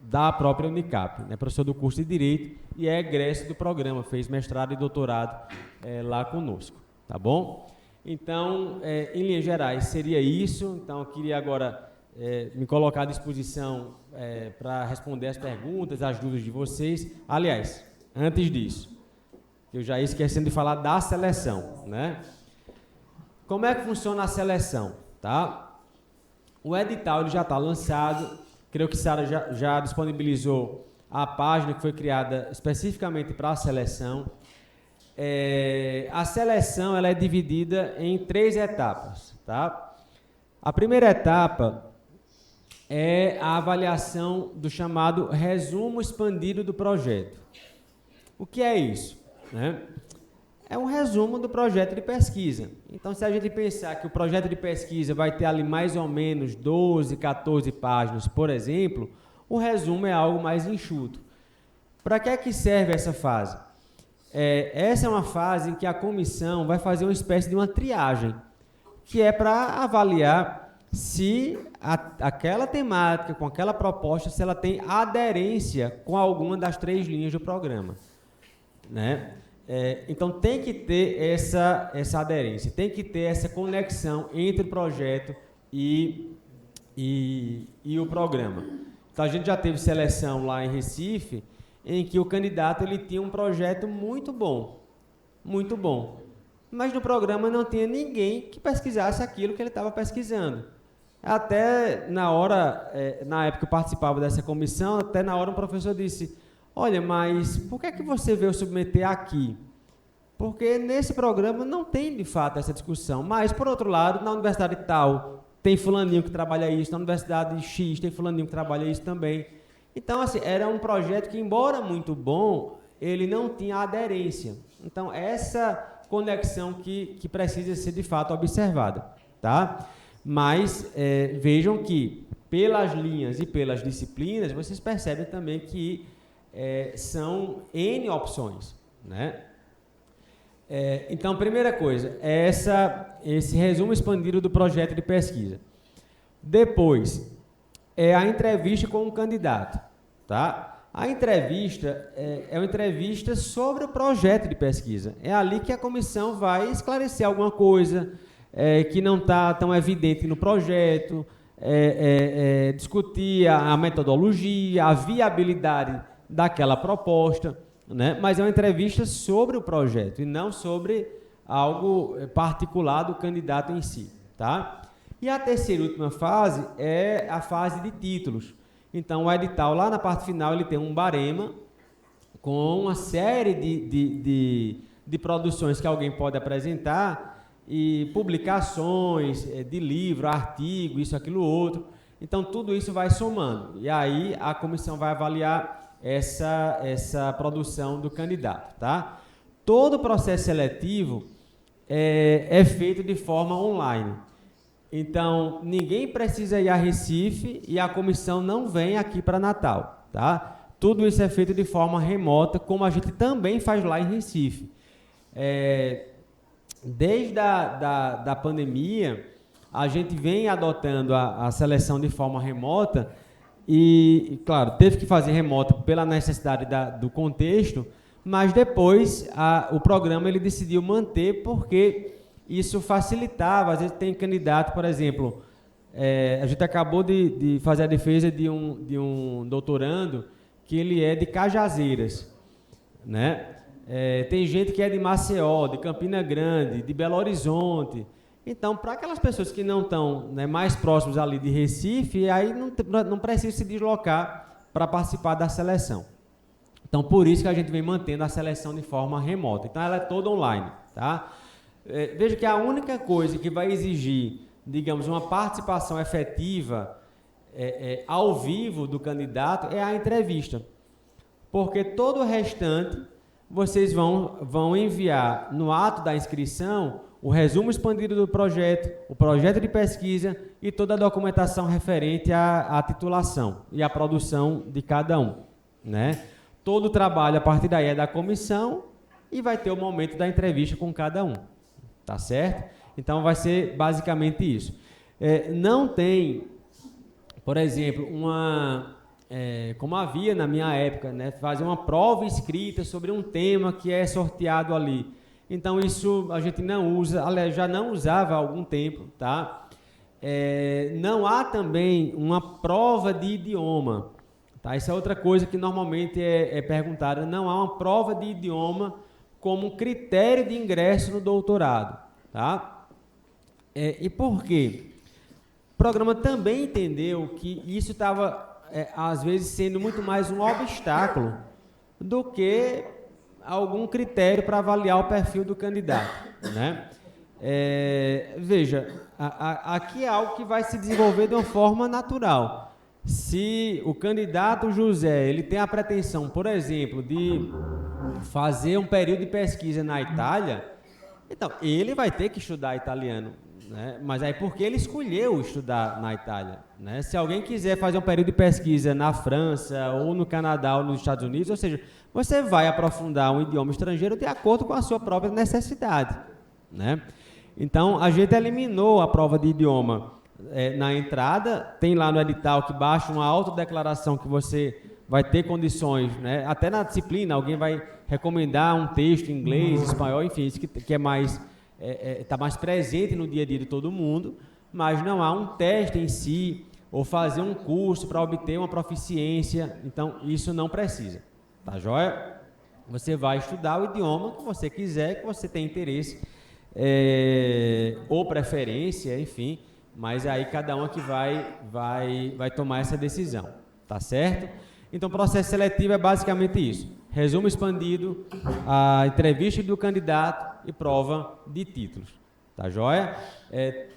da própria Unicap, né, professor do curso de Direito e é egresso do programa, fez mestrado e doutorado lá conosco, tá bom? Então, em linhas gerais, seria isso. Então, eu queria agora me colocar à disposição para responder as perguntas, as dúvidas de vocês. Aliás, antes disso, eu já ia esquecendo de falar da seleção, né? Como é que funciona a seleção, tá? O edital ele já está lançado, creio que Sara já disponibilizou a página que foi criada especificamente para a seleção. A seleção ela é dividida em 3 etapas, tá? A primeira etapa é a avaliação do chamado resumo expandido do projeto. O que é isso, né? É um resumo do projeto de pesquisa. Então, se a gente pensar que o projeto de pesquisa vai ter ali mais ou menos 12, 14 páginas, por exemplo, o resumo é algo mais enxuto. Para que é que serve essa fase? Essa é uma fase em que a comissão vai fazer uma espécie de uma triagem, que é para avaliar se aquela temática, com aquela proposta, se ela tem aderência com alguma das 3 linhas do programa, né? Então, tem que ter essa aderência, tem que ter essa conexão entre o projeto e o programa. Então, a gente já teve seleção lá em Recife, em que o candidato ele tinha um projeto muito bom, mas no programa não tinha ninguém que pesquisasse aquilo que ele estava pesquisando. Até na hora, na época que eu participava dessa comissão, até na hora um professor disse: olha, mas por que você veio submeter aqui? Porque nesse programa não tem, de fato, essa discussão. Mas, por outro lado, na universidade tal, tem fulaninho que trabalha isso, na universidade X tem fulaninho que trabalha isso também. Então, assim, era um projeto que, embora muito bom, ele não tinha aderência. Então, essa conexão que precisa ser, de fato, observada, tá? Mas vejam que, pelas linhas e pelas disciplinas, vocês percebem também que são N opções, né? Então, primeira coisa, esse resumo expandido do projeto de pesquisa. Depois, a entrevista com o candidato, tá? A entrevista é uma entrevista sobre o projeto de pesquisa. É ali que a comissão vai esclarecer alguma coisa que não está tão evidente no projeto, discutir a metodologia, a viabilidade daquela proposta, né? Mas é uma entrevista sobre o projeto e não sobre algo particular do candidato em si, tá? E a terceira e última fase é a fase de títulos. Então, o edital, lá na parte final, ele tem um barema com uma série de produções que alguém pode apresentar e publicações de livro, artigo, isso, aquilo, outro. Então, tudo isso vai somando. E aí, a comissão vai avaliar essa produção do candidato, tá? Todo o processo seletivo é feito de forma online. Então, ninguém precisa ir a Recife e a comissão não vem aqui para Natal, tá? Tudo isso é feito de forma remota, como a gente também faz lá em Recife. Desde a pandemia, a gente vem adotando a seleção de forma remota e, claro, teve que fazer remota pela necessidade do contexto, mas depois o programa ele decidiu manter porque isso facilitava. Às vezes tem candidato, por exemplo, a gente acabou de fazer a defesa de um doutorando que ele é de Cajazeiras, né? Tem gente que é de Maceió, de Campina Grande, de Belo Horizonte. Então, para aquelas pessoas que não estão, né, mais próximos ali de Recife, aí não precisa se deslocar para participar da seleção. Então, por isso que a gente vem mantendo a seleção de forma remota. Então, ela é toda online, tá? Veja que a única coisa que vai exigir, digamos, uma participação efetiva ao vivo do candidato é a entrevista. Porque todo o restante, vocês vão enviar no ato da inscrição o resumo expandido do projeto, o projeto de pesquisa e toda a documentação referente à titulação e à produção de cada um, né? Todo o trabalho a partir daí é da comissão e vai ter o momento da entrevista com cada um. Tá certo? Então, vai ser basicamente isso. Não tem, por exemplo, como havia na minha época, né, fazer uma prova escrita sobre um tema que é sorteado ali. Então, isso a gente não usa, aliás, já não usava há algum tempo, tá? Não há também uma prova de idioma, tá? Isso é outra coisa que normalmente é perguntada. Não há uma prova de idioma como critério de ingresso no doutorado, tá? E por quê? O programa também entendeu que isso estava, às vezes, sendo muito mais um obstáculo do que algum critério para avaliar o perfil do candidato, né? Veja, aqui é algo que vai se desenvolver de uma forma natural. Se o candidato José ele tem a pretensão, por exemplo, de fazer um período de pesquisa na Itália, então ele vai ter que estudar italiano, né? Mas aí porque ele escolheu estudar na Itália, né? Se alguém quiser fazer um período de pesquisa na França ou no Canadá ou nos Estados Unidos, ou seja, você vai aprofundar um idioma estrangeiro de acordo com a sua própria necessidade, né? Então, a gente eliminou a prova de idioma na entrada, tem lá no edital que baixa uma autodeclaração que você vai ter condições, né? Até na disciplina, alguém vai recomendar um texto em inglês, espanhol, enfim, isso que é mais está mais presente no dia a dia de todo mundo, mas não há um teste em si, ou fazer um curso para obter uma proficiência, então isso não precisa, tá joia? Você vai estudar o idioma que você quiser, que você tem interesse, ou preferência, enfim, mas aí cada um que vai tomar essa decisão, tá certo? Então, o processo seletivo é basicamente isso. Resumo expandido, a entrevista do candidato e prova de títulos. Tá joia?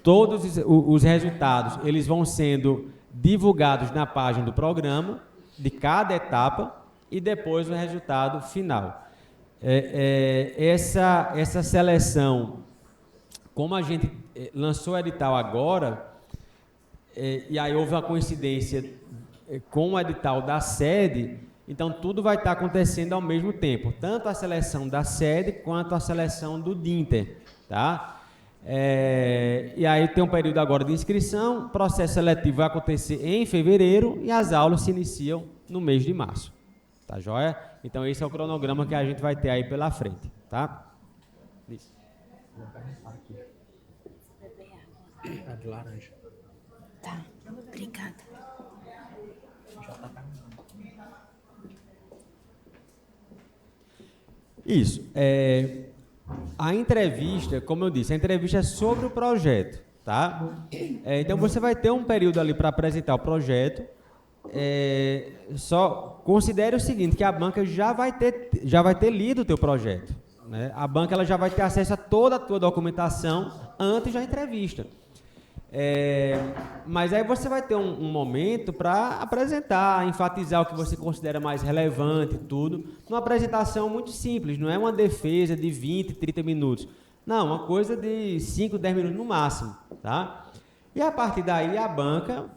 Todos os resultados, eles vão sendo divulgados na página do programa, de cada etapa e depois o resultado final. Essa seleção, como a gente lançou o edital agora, e aí houve uma coincidência com o edital da sede, então tudo vai estar acontecendo ao mesmo tempo, tanto a seleção da sede quanto a seleção do DINTER, tá? E aí tem um período agora de inscrição, o processo seletivo vai acontecer em fevereiro e as aulas se iniciam no mês de março. Tá joia? Então esse é o cronograma que a gente vai ter aí pela frente, tá? Isso. A de laranja. Tá, obrigada. Isso. A entrevista, como eu disse, a entrevista é sobre o projeto, tá? Então você vai ter um período ali para apresentar o projeto. Só considere o seguinte, que a banca já vai ter lido o teu projeto, né? A banca ela já vai ter acesso a toda a tua documentação antes da entrevista. Mas aí você vai ter um momento para apresentar, enfatizar o que você considera mais relevante, tudo. Uma apresentação muito simples, não é uma defesa de 20, 30 minutos. Não, uma coisa de 5, 10 minutos no máximo, tá? E a partir daí a banca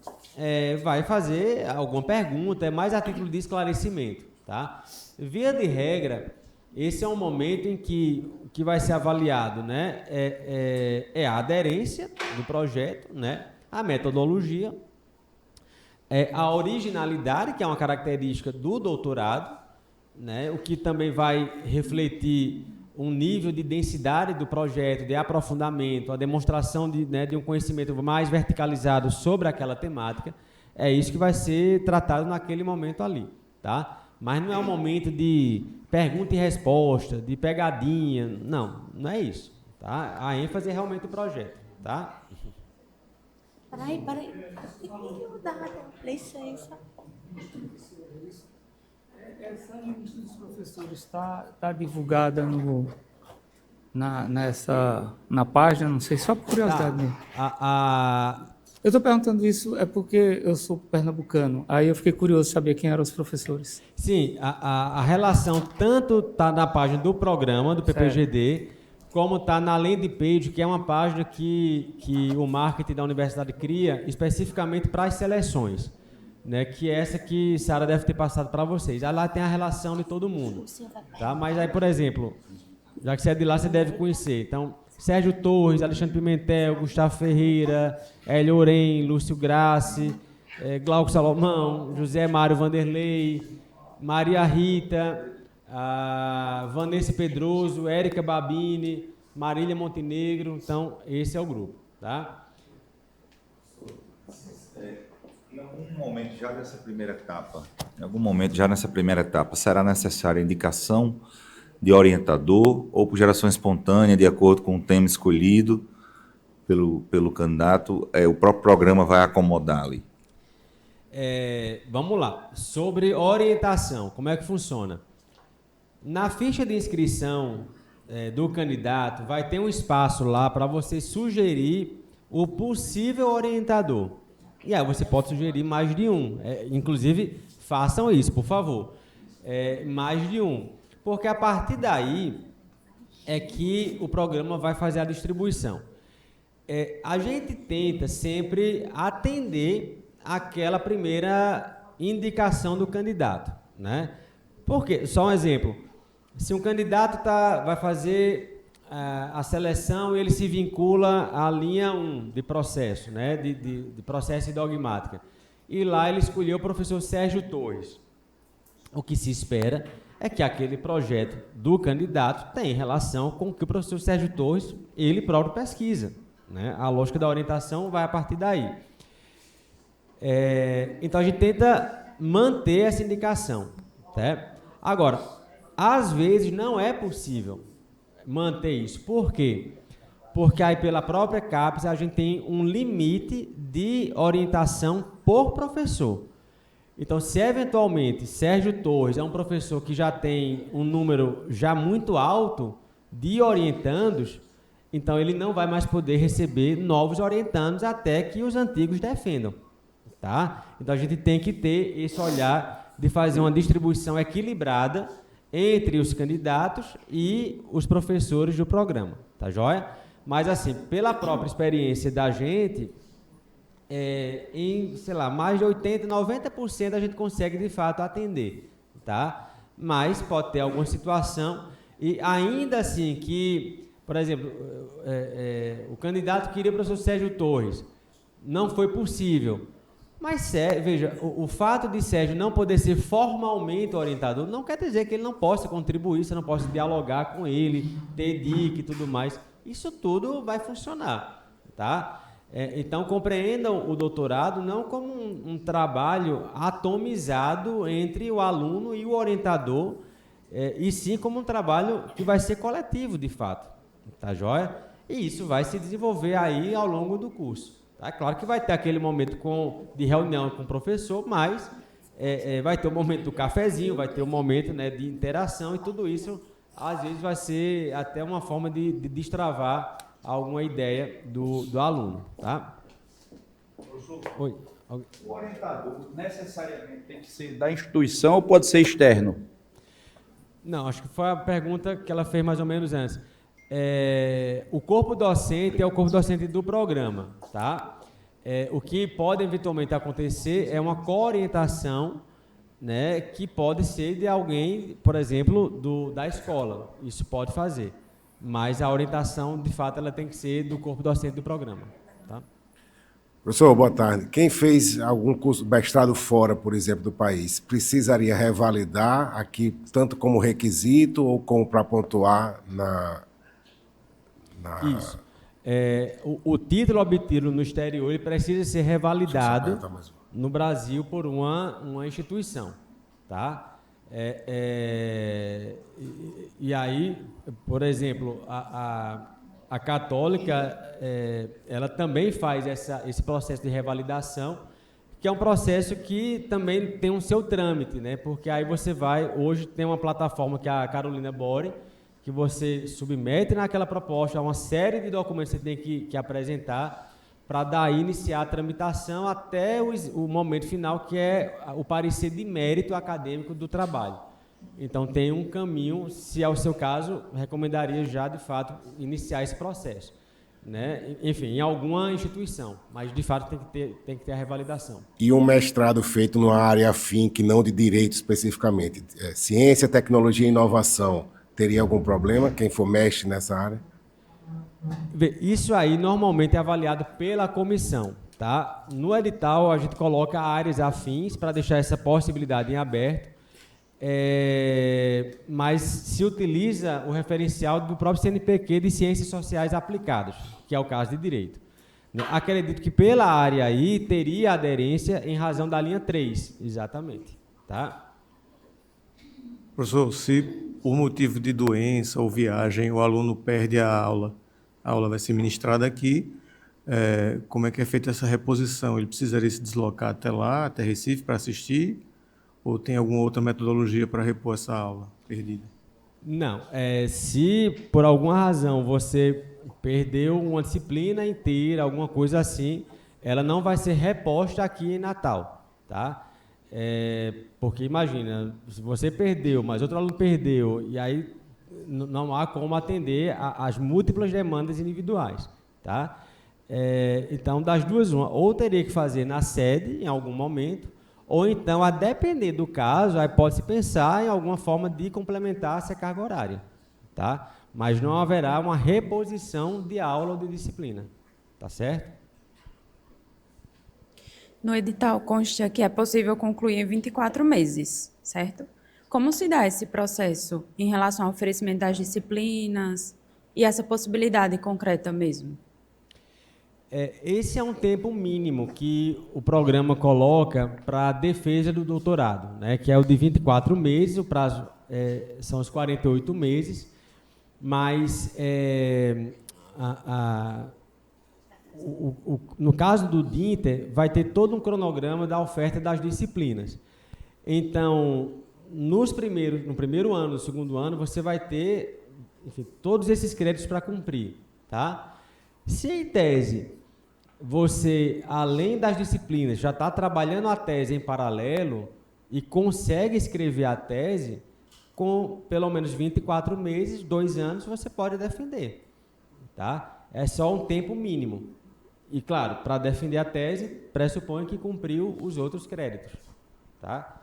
vai fazer alguma pergunta, mais a título de esclarecimento, tá? Via de regra, esse é um momento em que vai ser avaliado, né? A aderência do projeto, né? A metodologia, a originalidade, que é uma característica do doutorado, né? O que também vai refletir um nível de densidade do projeto, de aprofundamento, a demonstração de um conhecimento mais verticalizado sobre aquela temática. É isso que vai ser tratado naquele momento ali, tá? Mas não é um momento de pergunta e resposta, de pegadinha, não é isso, tá? A ênfase é realmente o projeto, tá? Peraí. Licença. Essa lista dos professores está divulgada na página, não sei, só por curiosidade mesmo. Eu estou perguntando isso porque eu sou pernambucano, aí eu fiquei curioso de saber quem eram os professores. Sim, a relação tanto está na página do programa, do PPGD, como está na landing page, que é uma página que o marketing da universidade cria especificamente para as seleções, né, que é essa que Sara deve ter passado para vocês. Aí lá tem a relação de todo mundo, tá? Mas aí, por exemplo, já que você é de lá, você deve conhecer. Então, Sérgio Torres, Alexandre Pimentel, Gustavo Ferreira, Hélio Orem, Lúcio Grassi, Glauco Salomão, José Mário Vanderlei, Maria Rita, Vanessa Pedroso, Érica Babini, Marília Montenegro. Então, esse é o grupo, tá? Em algum momento já nessa primeira etapa, será necessária a indicação de orientador ou por geração espontânea, de acordo com o tema escolhido pelo candidato, o próprio programa vai acomodar ali? Vamos lá. Sobre orientação, como é que funciona? Na ficha de inscrição do candidato, vai ter um espaço lá para você sugerir o possível orientador. E aí você pode sugerir mais de um. Inclusive, façam isso, por favor. Mais de um. Porque a partir daí é que o programa vai fazer a distribuição. A gente tenta sempre atender aquela primeira indicação do candidato, né? Porque, só um exemplo, se um candidato vai fazer a seleção e ele se vincula à linha 1 de processo, né? de processo e dogmática, e lá ele escolheu o professor Sérgio Torres, o que se espera é que aquele projeto do candidato tem relação com o que o professor Sérgio Torres, ele próprio pesquisa, né? A lógica da orientação vai a partir daí. Então, a gente tenta manter essa indicação, tá? Agora, às vezes não é possível manter isso. Por quê? Porque aí, pela própria CAPES, a gente tem um limite de orientação por professor. Então, se eventualmente Sérgio Torres é um professor que já tem um número já muito alto de orientandos, então ele não vai mais poder receber novos orientandos até que os antigos defendam, tá? Então, a gente tem que ter esse olhar de fazer uma distribuição equilibrada entre os candidatos e os professores do programa, tá joia? Mas, assim, pela própria experiência da gente, em, sei lá, mais de 80%, 90% a gente consegue, de fato, atender, tá? Mas pode ter alguma situação, e ainda assim que, por exemplo, o candidato queria o professor Sérgio Torres, não foi possível. Mas, veja, o fato de Sérgio não poder ser formalmente orientador não quer dizer que ele não possa contribuir, você não possa dialogar com ele, ter dica e tudo mais. Isso tudo vai funcionar, tá? Então, compreendam o doutorado não como um trabalho atomizado entre o aluno e o orientador, e sim como um trabalho que vai ser coletivo, de fato, tá joia? E isso vai se desenvolver aí ao longo do curso. Tá? Claro que vai ter aquele momento de reunião com o professor, mas vai ter o momento do cafezinho, vai ter o momento, né, de interação, e tudo isso, às vezes, vai ser até uma forma de destravar alguma ideia do aluno. Tá? Professor, Oi. o orientador necessariamente tem que ser da instituição ou pode ser externo? Não, acho que foi a pergunta que ela fez mais ou menos antes. O corpo docente é o corpo docente do programa, tá? O que pode eventualmente acontecer é uma coorientação, né, que pode ser de alguém, por exemplo, da escola. Isso pode fazer, mas a orientação, de fato, ela tem que ser do corpo docente do programa, tá? Professor, boa tarde. Quem fez algum curso mestrado fora, por exemplo, do país, precisaria revalidar aqui, tanto como requisito ou como para pontuar Isso. O título obtido no exterior ele precisa ser revalidado no Brasil por uma instituição, tá? E aí, por exemplo, a Católica, ela também faz esse processo de revalidação, que é um processo que também tem o seu trâmite, né? Porque aí hoje tem uma plataforma que é a Carolina Bore, que você submete naquela proposta uma série de documentos que você tem que apresentar para daí iniciar a tramitação até o momento final, que é o parecer de mérito acadêmico do trabalho. Então, tem um caminho, se é o seu caso, recomendaria já, de fato, iniciar esse processo, né? Enfim, em alguma instituição, mas, de fato, tem que ter a revalidação. E um mestrado feito numa área afim, que não de direito especificamente, ciência, tecnologia e inovação, teria algum problema, quem for mestre nessa área? Isso aí normalmente é avaliado pela comissão, tá? No edital a gente coloca áreas afins para deixar essa possibilidade em aberto, mas se utiliza o referencial do próprio CNPq de Ciências Sociais Aplicadas, que é o caso de Direito. Acredito que pela área aí teria aderência em razão da linha 3, exatamente, tá? Professor, se por motivo de doença ou viagem o aluno perde a aula vai ser ministrada aqui, como é que é feita essa reposição? Ele precisaria se deslocar até lá, até Recife, para assistir? Ou tem alguma outra metodologia para repor essa aula perdida? Não. Se por alguma razão você perdeu uma disciplina inteira, alguma coisa assim, ela não vai ser reposta aqui em Natal, tá? Porque imagina, se você perdeu, mas outro aluno perdeu, e aí não há como atender as múltiplas demandas individuais, tá? Então, das duas, uma, ou teria que fazer na sede em algum momento, ou então, a depender do caso, aí pode-se pensar em alguma forma de complementar essa carga horária, tá? Mas não haverá uma reposição de aula ou de disciplina, tá certo? No edital consta que é possível concluir em 24 meses, certo? Como se dá esse processo em relação ao oferecimento das disciplinas e essa possibilidade concreta mesmo? Esse é um tempo mínimo que o programa coloca para a defesa do doutorado, né, que é o de 24 meses, o prazo são os 48 meses, mas no caso do DINTER, vai ter todo um cronograma da oferta das disciplinas. Então, no primeiro ano, no segundo ano, você vai ter, enfim, todos esses créditos para cumprir, tá? Se em tese você, além das disciplinas, já está trabalhando a tese em paralelo, e consegue escrever a tese, com pelo menos 24 meses, 2 anos, você pode defender. Tá? É só um tempo mínimo. E, claro, para defender a tese, pressupõe que cumpriu os outros créditos. Tá?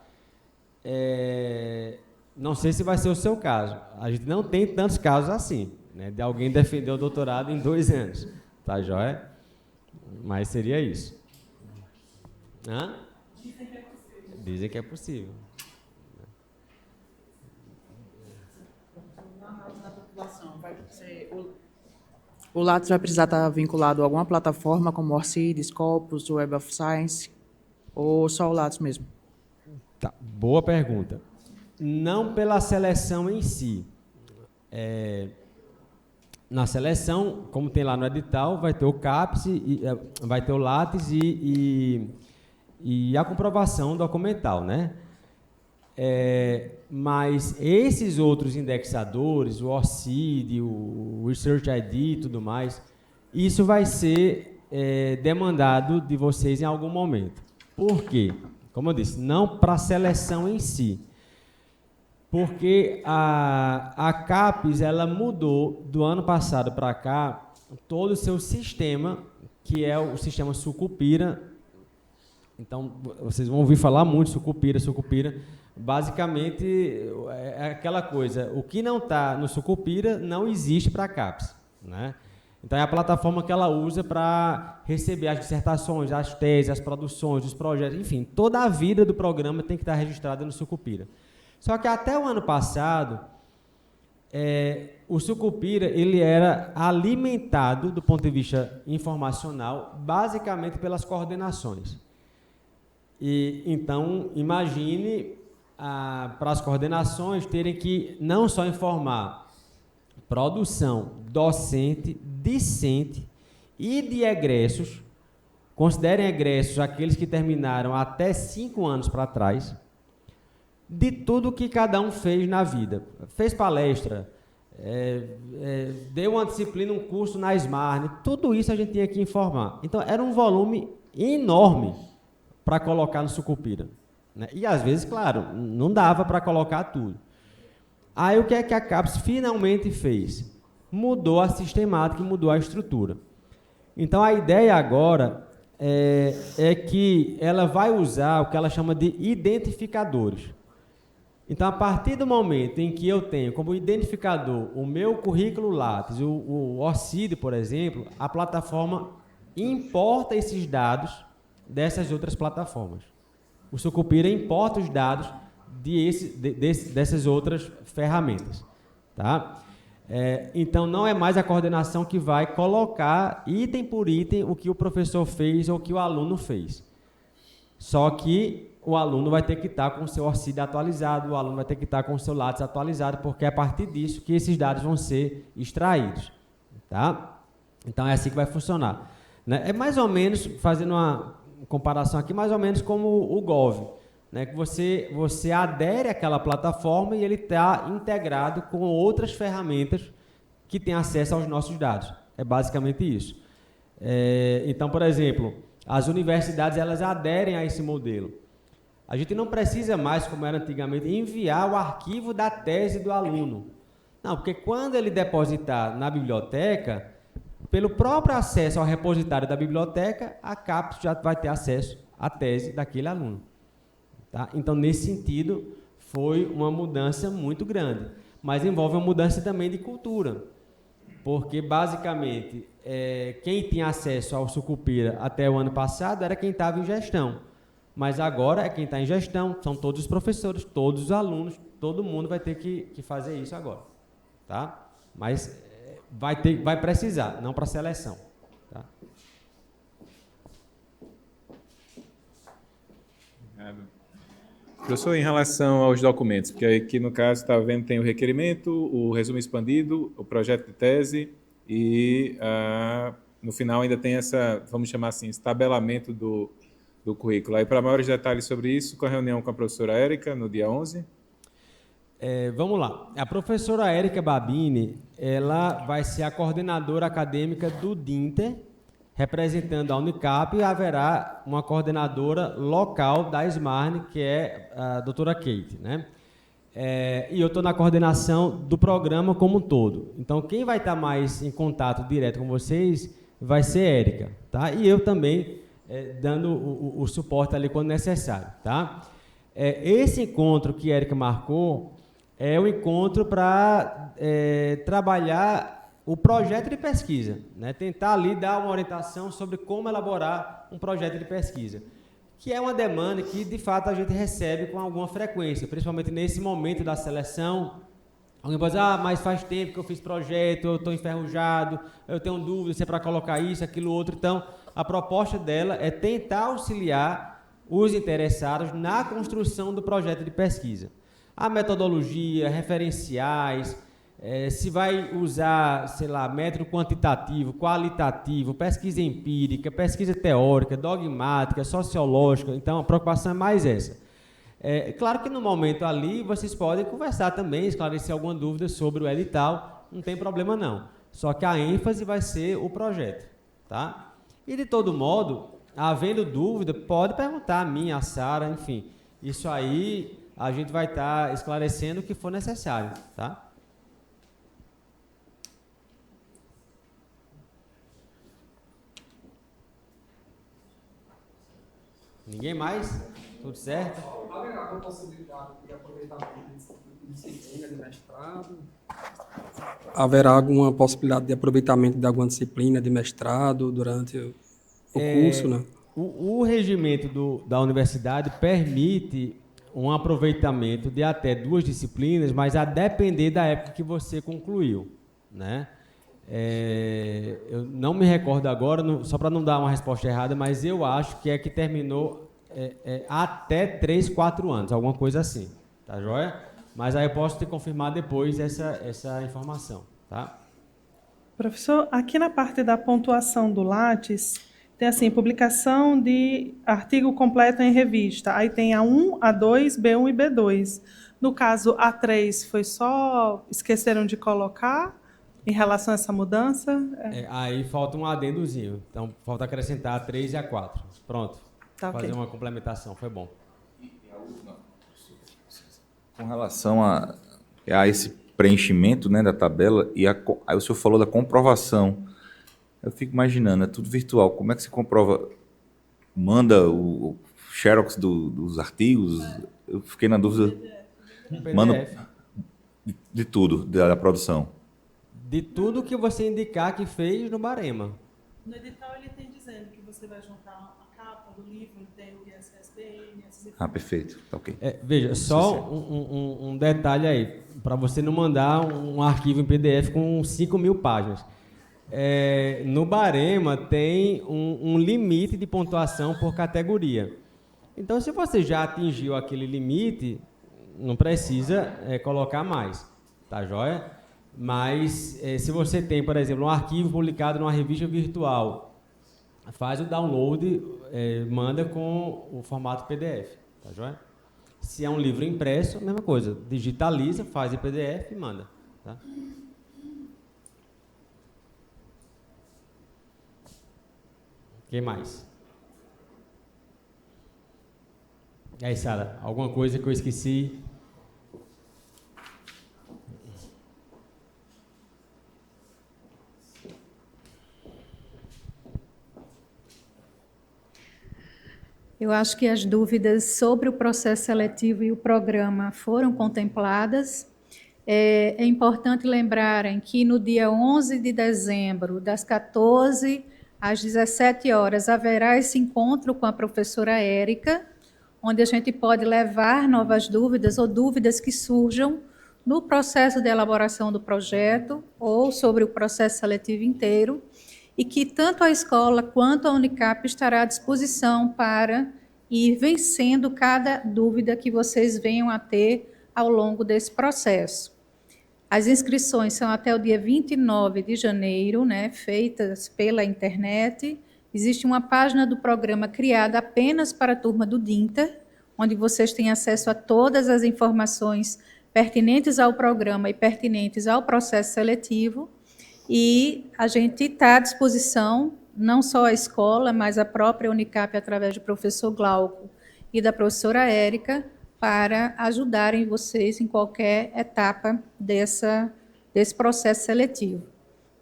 Não sei se vai ser o seu caso. A gente não tem tantos casos assim, né, de alguém defender o doutorado em 2 anos. Tá, joia? Mas seria isso. Hã? Dizem que é possível. Dizem que é possível. Na população, vai ser, o Lattes vai precisar estar vinculado a alguma plataforma como ORCID, Scopus, Web of Science, ou só o Lattes mesmo? Tá, boa pergunta. Não pela seleção em si. Na seleção, como tem lá no edital, vai ter o CAPES, vai ter o Lattes e a comprovação documental, né? Mas esses outros indexadores, o ORCID, o Research ID e tudo mais, isso vai ser demandado de vocês em algum momento. Por quê? Como eu disse, não para a seleção em si. Porque a CAPES, ela mudou do ano passado para cá todo o seu sistema, que é o sistema Sucupira. Então, vocês vão ouvir falar muito Sucupira. Basicamente, é aquela coisa, o que não está no Sucupira não existe para a CAPES, né? Então, é a plataforma que ela usa para receber as dissertações, as teses, as produções, os projetos, enfim, toda a vida do programa tem que estar registrada no Sucupira. Só que até o ano passado, o Sucupira ele era alimentado, do ponto de vista informacional, basicamente pelas coordenações. E, então, imagine para as coordenações terem que não só informar produção docente, discente e de egressos, considerem egressos aqueles que terminaram até 5 anos para trás, de tudo que cada um fez na vida. Fez palestra, deu uma disciplina, um curso na Smarne, tudo isso a gente tinha que informar. Então, era um volume enorme para colocar no Sucupira, né? E, às vezes, claro, não dava para colocar tudo. Aí, o que é que a CAPES finalmente fez? Mudou a sistemática e mudou a estrutura. Então, a ideia agora é que ela vai usar o que ela chama de identificadores. Então, a partir do momento em que eu tenho como identificador o meu currículo Lattes, o ORCID, por exemplo, a plataforma importa esses dados dessas outras plataformas. O Sucupira importa os dados dessas outras ferramentas. Tá? Então, não é mais a coordenação que vai colocar item por item o que o professor fez ou o que o aluno fez. Só que o aluno vai ter que estar com o seu ORCID atualizado, o aluno vai ter que estar com o seu Lattes atualizado, porque é a partir disso que esses dados vão ser extraídos. Tá? Então, é assim que vai funcionar. Né? É mais ou menos, fazendo uma comparação aqui, mais ou menos como o Gov, né? Que você adere àquela plataforma e ele está integrado com outras ferramentas que têm acesso aos nossos dados. É basicamente isso. Então, por exemplo, as universidades elas aderem a esse modelo. A gente não precisa mais, como era antigamente, enviar o arquivo da tese do aluno. Não, porque quando ele depositar na biblioteca, pelo próprio acesso ao repositório da biblioteca, a CAPES já vai ter acesso à tese daquele aluno. Tá? Então, nesse sentido, foi uma mudança muito grande. Mas envolve uma mudança também de cultura. Porque, basicamente, quem tinha acesso ao Sucupira até o ano passado era quem estava em gestão. Mas agora é quem está em gestão, são todos os professores, todos os alunos, todo mundo vai ter que fazer isso agora. Tá? Mas vai precisar, não para seleção. Tá? Professor, em relação aos documentos, porque aqui no caso está vendo tem o requerimento, o resumo expandido, o projeto de tese e no final ainda tem essa, vamos chamar assim, esse tabelamento do currículo. Aí, para maiores detalhes sobre isso, com a reunião com a professora Érica no dia 11. Vamos lá. A professora Érica Babini, ela vai ser a coordenadora acadêmica do DINTER representando a Unicap, haverá uma coordenadora local da SMARN, que é a doutora Kate, né? E eu estou na coordenação do programa como um todo. Então, quem vai estar mais em contato direto com vocês vai ser Érica, tá? E eu também dando o suporte ali quando necessário, tá? Esse encontro que Érica marcou é o encontro para trabalhar o projeto de pesquisa, né? Tentar ali dar uma orientação sobre como elaborar um projeto de pesquisa, que é uma demanda que, de fato, a gente recebe com alguma frequência, principalmente nesse momento da seleção. Alguém pode dizer, mas faz tempo que eu fiz projeto, eu estou enferrujado, eu tenho dúvida se é para colocar isso, aquilo, outro. Então, a proposta dela é tentar auxiliar os interessados na construção do projeto de pesquisa. A metodologia, referenciais, se vai usar, sei lá, método quantitativo, qualitativo, pesquisa empírica, pesquisa teórica, dogmática, sociológica. Então, a preocupação é mais essa. Claro que no momento ali, vocês podem conversar também, esclarecer alguma dúvida sobre o edital, não tem problema não. Só que a ênfase vai ser o projeto, tá? E, de todo modo, havendo dúvida, pode perguntar a mim, a Sara, enfim. Isso aí a gente vai estar esclarecendo o que for necessário, tá? Ninguém mais? Tudo certo? Haverá alguma possibilidade de aproveitamento de disciplina de mestrado? Haverá alguma possibilidade de aproveitamento de alguma disciplina de mestrado durante o curso, né? O regimento da universidade permite um aproveitamento de até 2 disciplinas, mas a depender da época que você concluiu, né? Eu não me recordo agora, só para não dar uma resposta errada, mas eu acho que que terminou até 3, 4 anos, alguma coisa assim, tá joia? Mas aí eu posso te confirmar depois essa informação, tá? Professor, aqui na parte da pontuação do Lattes, tem assim, publicação de artigo completo em revista, aí tem A1, A2, B1 e B2. No caso, A3 foi só, esqueceram de colocar em relação a essa mudança? Aí falta um adendozinho, então falta acrescentar A3 e A4, pronto. Tá, fazer okay. Uma complementação, foi bom. E a última, com relação a esse preenchimento, né, da tabela, aí o senhor falou da comprovação. Eu fico imaginando, é tudo virtual, como é que se comprova? Manda o xerox dos artigos? Eu fiquei na dúvida. Manda de tudo, da produção. De tudo que você indicar que fez no Barema. No edital ele tem dizendo que você vai juntar a capa do livro, tem o ISSN, essas... Perfeito, tá ok. Veja, só um detalhe aí, para você não mandar um arquivo em PDF com 5.000 páginas. No Barema tem um limite de pontuação por categoria. Então, se você já atingiu aquele limite, não precisa colocar mais, tá joia? Mas, se você tem, por exemplo, um arquivo publicado numa revista virtual, faz o download, manda com o formato PDF, tá joia? Se é um livro impresso, a mesma coisa, digitaliza, faz em PDF e manda, tá? Quem mais? E aí, Sara, alguma coisa que eu esqueci? Eu acho que as dúvidas sobre o processo seletivo e o programa foram contempladas. É importante lembrarem que no dia 11 de dezembro, das 14 às 17 horas, haverá esse encontro com a professora Érica, onde a gente pode levar novas dúvidas ou dúvidas que surjam no processo de elaboração do projeto ou sobre o processo seletivo inteiro, e que tanto a escola quanto a Unicap estará à disposição para ir vencendo cada dúvida que vocês venham a ter ao longo desse processo. As inscrições são até o dia 29 de janeiro, né, feitas pela internet. Existe uma página do programa criada apenas para a turma do DINTA, onde vocês têm acesso a todas as informações pertinentes ao programa e pertinentes ao processo seletivo. E a gente está à disposição não só a escola, mas a própria Unicap, através do professor Glauco e da professora Érica, para ajudarem vocês em qualquer etapa desse processo seletivo.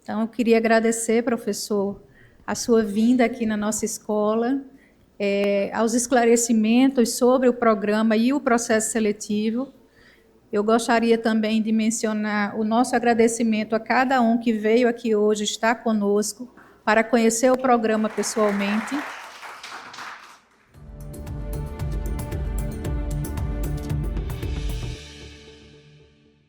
Então, eu queria agradecer, professor, a sua vinda aqui na nossa escola, aos esclarecimentos sobre o programa e o processo seletivo. Eu gostaria também de mencionar o nosso agradecimento a cada um que veio aqui hoje estar conosco para conhecer o programa pessoalmente.